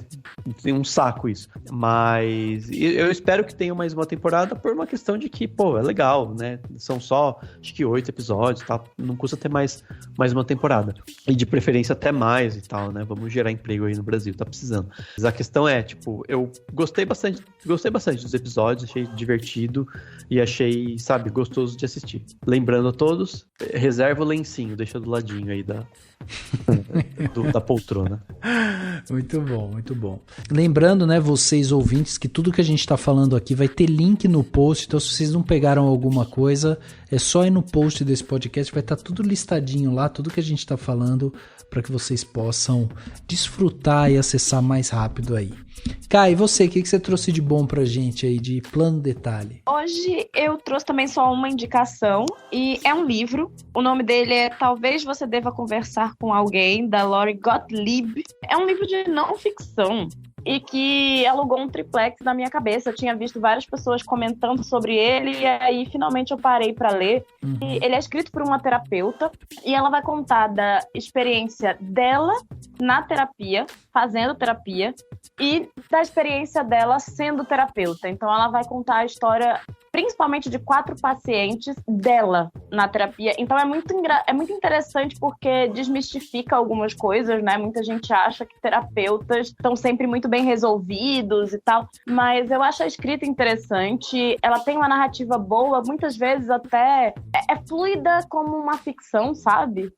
tem um saco isso. Mas eu espero que tenha mais uma temporada por uma questão de que, pô, é legal, né? São só, acho que 8 episódios, tá? Não custa ter mais uma temporada. E de preferência até mais e tal, né? Vamos gerar emprego aí no Brasil, tá precisando. Mas a questão é, tipo, eu gostei bastante dos episódios, achei divertido e achei, sabe, gostoso de assistir. Lembrando a todos, reserva o lencinho, deixa do ladinho aí da poltrona. Muito bom, muito bom. Lembrando, né, vocês ouvintes, que tudo que a gente tá falando aqui vai ter link no post, então se vocês não pegaram alguma coisa, é só ir no post desse podcast, vai estar tudo listadinho lá, tudo que a gente tá falando, para que vocês possam desfrutar e acessar mais rápido aí. Kai, e você, o que você trouxe de bom pra gente aí, de plano detalhe? Hoje eu trouxe também só uma indicação, e é um livro. O nome dele é Talvez Você Deva Conversar com Alguém, da Lori Gottlieb. É um livro de não ficção e que alugou um triplex na minha cabeça. Eu tinha visto várias pessoas comentando sobre ele e aí finalmente eu parei para ler. E ele é escrito por uma terapeuta e ela vai contar da experiência dela na terapia, fazendo terapia, e da experiência dela sendo terapeuta. Então ela vai contar a história principalmente de 4 pacientes dela na terapia. Então é muito interessante porque desmistifica algumas coisas, né? Muita gente acha que terapeutas estão sempre muito bem resolvidos e tal, mas eu acho a escrita interessante, ela tem uma narrativa boa, muitas vezes até é fluida como uma ficção, sabe?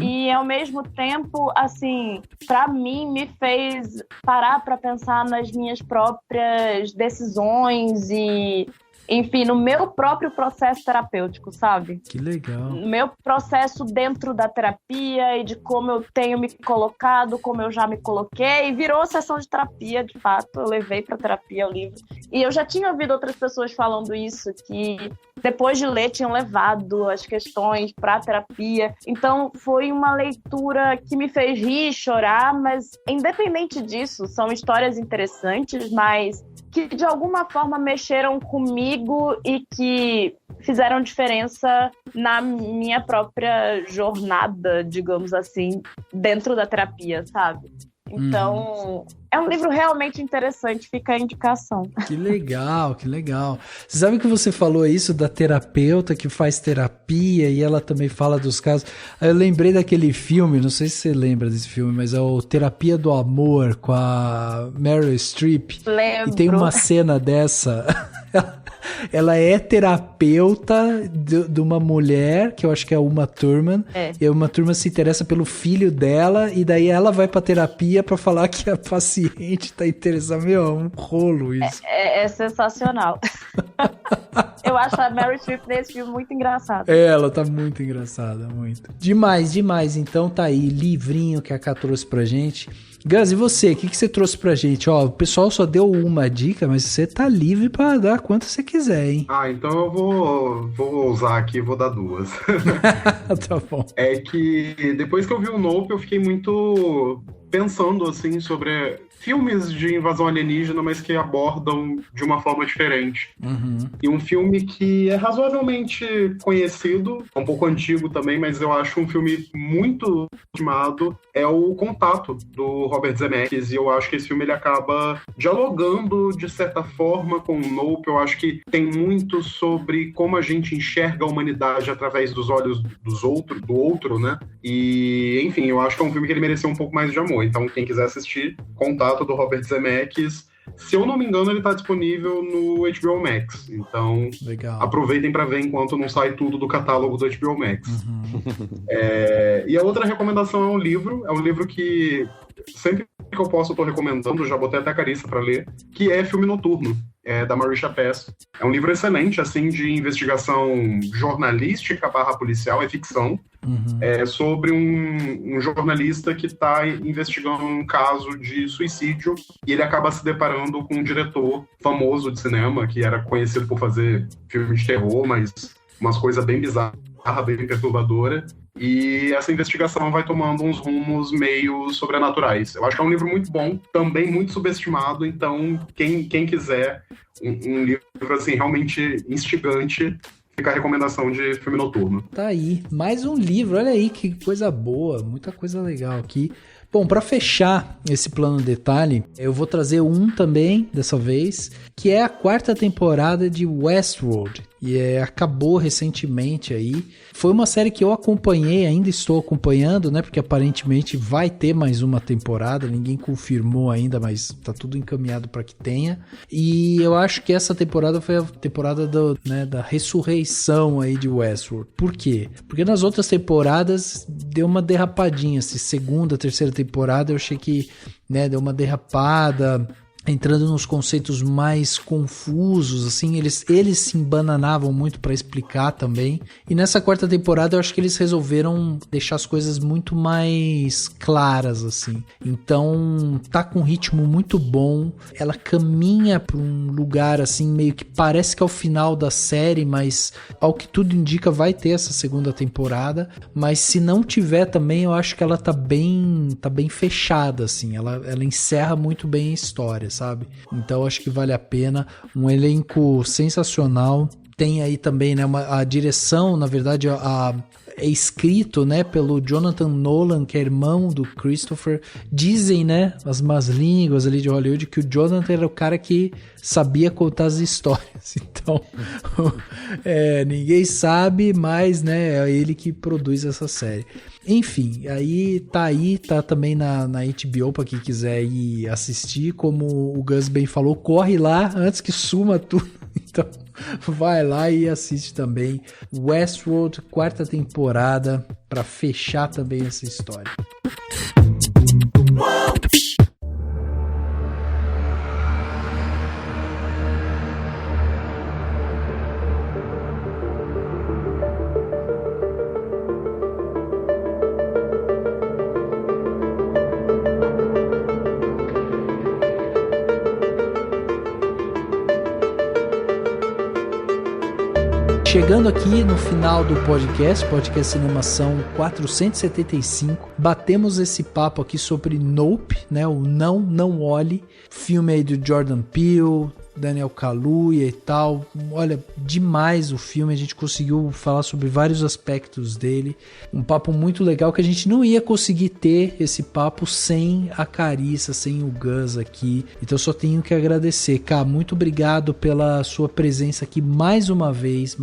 E ao mesmo tempo, assim, pra mim me fez parar pra pensar nas minhas próprias decisões e, enfim, no meu próprio processo terapêutico, sabe? Que legal. No meu processo dentro da terapia e de como eu tenho me colocado, como eu já me coloquei. Virou sessão de terapia, de fato. Eu levei pra terapia o livro. E eu já tinha ouvido outras pessoas falando isso, que depois de ler tinham levado as questões pra terapia. Então foi uma leitura que me fez rir, chorar, mas independente disso, são histórias interessantes, mas que de alguma forma mexeram comigo e que fizeram diferença na minha própria jornada, digamos assim, dentro da terapia, sabe? Então, é um livro realmente interessante, fica a indicação. Que legal, que legal. Você sabe que você falou isso da terapeuta que faz terapia e ela também fala dos casos. Eu lembrei daquele filme, não sei se você lembra desse filme, mas é o Terapia do Amor com a Meryl Streep. Lembro. E tem uma cena dessa... Ela é terapeuta de uma mulher, que eu acho que é Uma Thurman. E a Uma Thurman se interessa pelo filho dela, e daí ela vai pra terapia pra falar que a paciente tá interessada. Meu, é um rolo isso. É sensacional. Eu acho a Meryl Streep nesse filme muito engraçada. Ela tá muito engraçada, muito. Demais, demais. Então tá aí, livrinho que a Ká trouxe pra gente. Gus, e você? O que você trouxe pra gente? Ó, o pessoal só deu uma dica, mas você tá livre pra dar quanto você quiser, hein? Então eu vou usar aqui, vou dar 2. Tá bom. É que depois que eu vi o Nope, eu fiquei muito pensando, assim, sobre filmes de invasão alienígena, mas que abordam de uma forma diferente. E um filme que é razoavelmente conhecido, um pouco antigo também, mas eu acho um filme muito estimado, é o Contato, do Robert Zemeckis, e eu acho que esse filme ele acaba dialogando, de certa forma, com o Nope. Eu acho que tem muito sobre como a gente enxerga a humanidade através dos olhos do outro, né? E, enfim, eu acho que é um filme que ele mereceu um pouco mais de amor. Então, quem quiser assistir, Contato, do Robert Zemeckis, se eu não me engano, ele está disponível no HBO Max. Então, aproveitem para ver enquanto não sai tudo do catálogo do HBO Max. E a outra recomendação é um livro que sempre que eu posso eu tô recomendando, já botei até a Carissa para ler, que é Filme Noturno, da Marisha Pass. É um livro excelente, assim, de investigação jornalística / policial, é ficção, sobre um jornalista que está investigando um caso de suicídio e ele acaba se deparando com um diretor famoso de cinema, que era conhecido por fazer filmes de terror, mas umas coisas bem bizarras, bem perturbadora, e essa investigação vai tomando uns rumos meio sobrenaturais. Eu acho que é um livro muito bom, também muito subestimado, então quem quiser um livro assim, realmente instigante, fica a recomendação de Filme Noturno. Tá aí, mais um livro, olha aí que coisa boa, muita coisa legal aqui. Bom, para fechar esse plano detalhe, eu vou trazer um também, dessa vez, que é a 4ª temporada de Westworld. E acabou recentemente aí. Foi uma série que eu acompanhei, ainda estou acompanhando, né? Porque aparentemente vai ter mais uma temporada. Ninguém confirmou ainda, mas tá tudo encaminhado para que tenha. E eu acho que essa temporada foi a temporada da ressurreição aí de Westworld. Por quê? Porque nas outras temporadas deu uma derrapadinha. Assim, segunda, terceira temporada eu achei que deu uma derrapada, entrando nos conceitos mais confusos, assim, eles se embananavam muito para explicar também. E nessa 4ª temporada eu acho que eles resolveram deixar as coisas muito mais claras, assim. Então tá com um ritmo muito bom. Ela caminha para um lugar assim meio que parece que é o final da série, mas ao que tudo indica vai ter essa 2ª temporada. Mas se não tiver também, eu acho que ela tá bem fechada, assim. Ela encerra muito bem a história, sabe? Então acho que vale a pena. Um elenco sensacional. Tem aí também, né, a direção, na verdade, é escrito, né, pelo Jonathan Nolan, que é irmão do Christopher. Dizem, né, as más línguas ali de Hollywood, que o Jonathan era o cara que sabia contar as histórias. Então, ninguém sabe, mas, né, é ele que produz essa série. Enfim, tá também na HBO para quem quiser ir assistir. Como o Gus bem falou, corre lá antes que suma tudo. Então, vai lá e assiste também Westworld, 4ª temporada, para fechar também essa história. Chegando aqui no final do podcast Cinemação 475, batemos esse papo aqui sobre Nope, né, o Não Olhe, filme aí do Jordan Peele, Daniel Kaluuya e tal. Olha, demais o filme, a gente conseguiu falar sobre vários aspectos dele, um papo muito legal que a gente não ia conseguir ter esse papo sem a Carissa, sem o Gus aqui, então só tenho que agradecer. Cá, muito obrigado pela sua presença aqui mais uma vez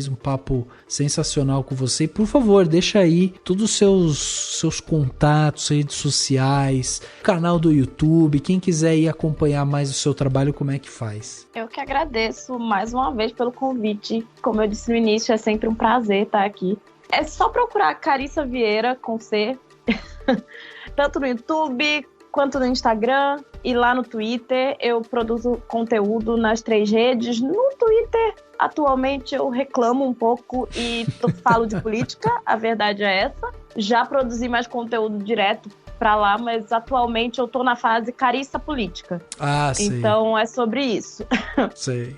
um papo sensacional com você. Por favor, deixa aí todos os seus contatos, redes sociais, canal do YouTube, quem quiser ir acompanhar mais o seu trabalho, como é que faz? Eu que agradeço mais uma vez pelo convite. Como eu disse no início, é sempre um prazer estar aqui. É só procurar Carissa Vieira com C, tanto no YouTube quanto no Instagram e lá no Twitter. Eu produzo conteúdo nas 3 redes. No Twitter, atualmente, eu reclamo um pouco e falo de política, a verdade é essa. Já produzi mais conteúdo direto pra lá, mas atualmente eu tô na fase Carissa Política. Ah, sei. Então é sobre isso. Sei.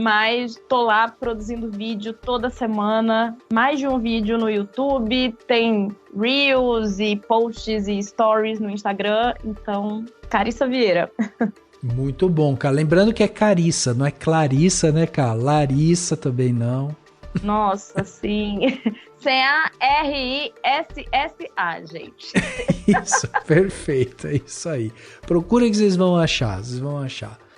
Mas tô lá produzindo vídeo toda semana, mais de um vídeo no YouTube, tem Reels e posts e stories no Instagram, então Carissa Vieira. Muito bom, cara. Lembrando que é Carissa, não é Clarissa, né, cara? Larissa também não. Nossa, sim. C-A-R-I-S-S-A, gente. Isso, perfeito, é isso aí. Procura que vocês vão achar,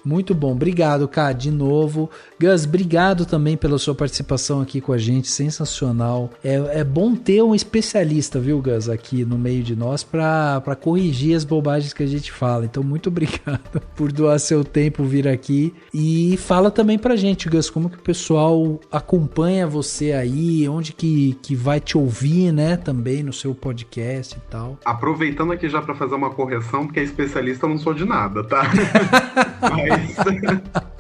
Muito bom, obrigado, cara, de novo. Gus, obrigado também pela sua participação aqui com a gente, sensacional. É bom ter um especialista, viu, Gus, aqui no meio de nós pra corrigir as bobagens que a gente fala. Então, muito obrigado por doar seu tempo, vir aqui. E fala também pra gente, Gus, como que o pessoal acompanha você aí, onde que vai te ouvir, né, também no seu podcast e tal. Aproveitando aqui já pra fazer uma correção, porque especialista eu não sou de nada, tá? Mas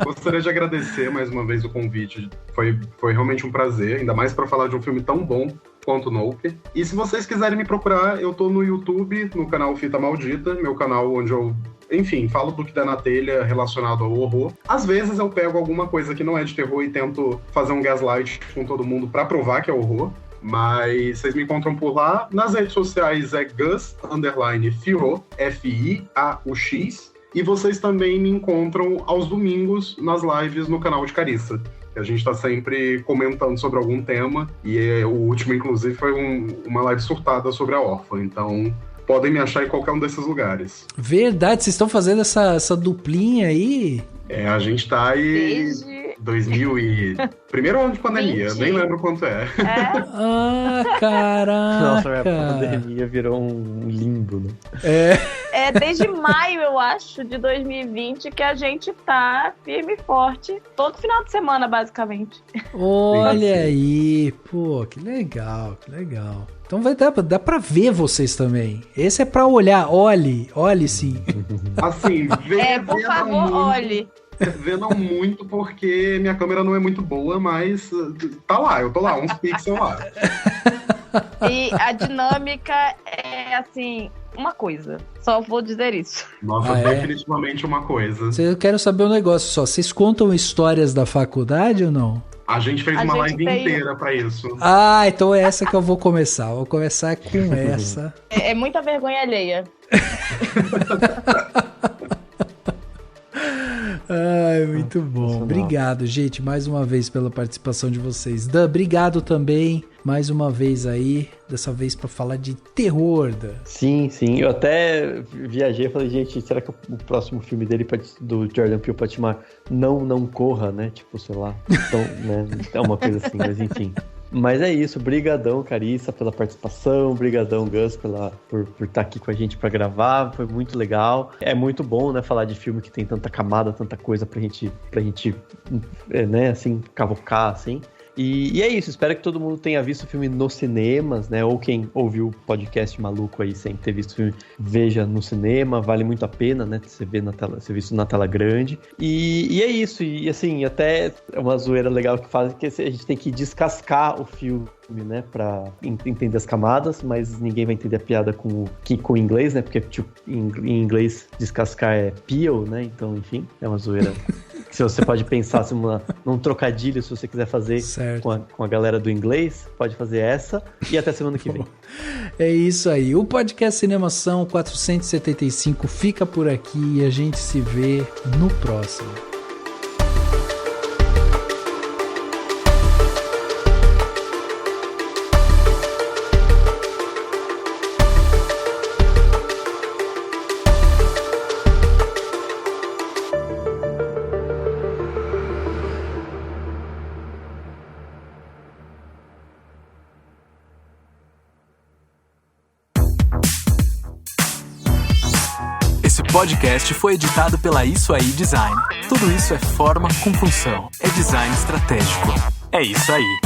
gostaria de agradecer mais uma vez o convite. Foi realmente um prazer, ainda mais para falar de um filme tão bom quanto Nope. E se vocês quiserem me procurar, eu tô no YouTube, no canal Fita Maldita, meu canal onde eu, enfim, falo do que dá na telha relacionado ao horror. Às vezes eu pego alguma coisa que não é de terror e tento fazer um gaslight com todo mundo para provar que é horror. Mas vocês me encontram por lá. Nas redes sociais é Gus_Fiaux, F-I-A-U-X. E vocês também me encontram aos domingos nas lives no canal de Carissa. A gente tá sempre comentando sobre algum tema. E o último, inclusive, foi uma live surtada sobre a órfã. Então, podem me achar em qualquer um desses lugares. Verdade, vocês estão fazendo essa duplinha aí? A gente tá aí... 2000 e... Primeiro ano de pandemia, 20. Nem lembro quanto é. Ah, caraca. Nossa, a pandemia virou um limbo, né? É desde maio, eu acho, de 2020 que a gente tá firme e forte. Todo final de semana, basicamente. Olha aí, pô, que legal. Então vai dá pra ver vocês também. Esse é pra olhar, olhe sim. Assim, por favor, olhe. Ver não muito, porque minha câmera não é muito boa, mas tá lá, eu tô lá, uns pixels lá. E a dinâmica é, assim, uma coisa. Só vou dizer isso. Nossa, definitivamente uma coisa. Eu quero saber um negócio só. Vocês contam histórias da faculdade ou não? A gente fez uma live inteira pra isso. Ah, então é essa que eu vou começar. Vou começar com essa. É muita vergonha alheia. Ai, muito bom. Obrigado, gente, mais uma vez pela participação de vocês. Dan, obrigado também, mais uma vez aí, dessa vez pra falar de terror, Dan. Sim, eu até viajei e falei, gente, será que o próximo filme dele, do Jordan Peele, pode chamar Não Corra, né? Tipo, sei lá, então, né? É uma coisa assim, mas enfim. Mas é isso, brigadão, Carissa, pela participação, brigadão, Gus, por estar aqui com a gente pra gravar, foi muito legal. É muito bom, né, falar de filme que tem tanta camada, tanta coisa pra gente né, assim, cavocar, assim. E é isso, espero que todo mundo tenha visto o filme nos cinemas, né? Ou quem ouviu o podcast maluco aí sem ter visto o filme, veja no cinema, vale muito a pena, né? Você vê na tela, ser visto na tela grande. E é isso, e assim, até é uma zoeira legal que faz que a gente tem que descascar o filme, né? Pra entender as camadas, mas ninguém vai entender a piada com o inglês, né? Porque tipo, em inglês descascar é peel, né? Então, enfim, é uma zoeira. Se você pode pensar assim, num trocadilho, se você quiser fazer com a galera do inglês, pode fazer essa. E até semana que vem. É isso aí. O podcast Cinemação 475 fica por aqui e a gente se vê no próximo. Esse podcast foi editado pela Isso Aí Design. Tudo isso é forma com função. É design estratégico. É isso aí.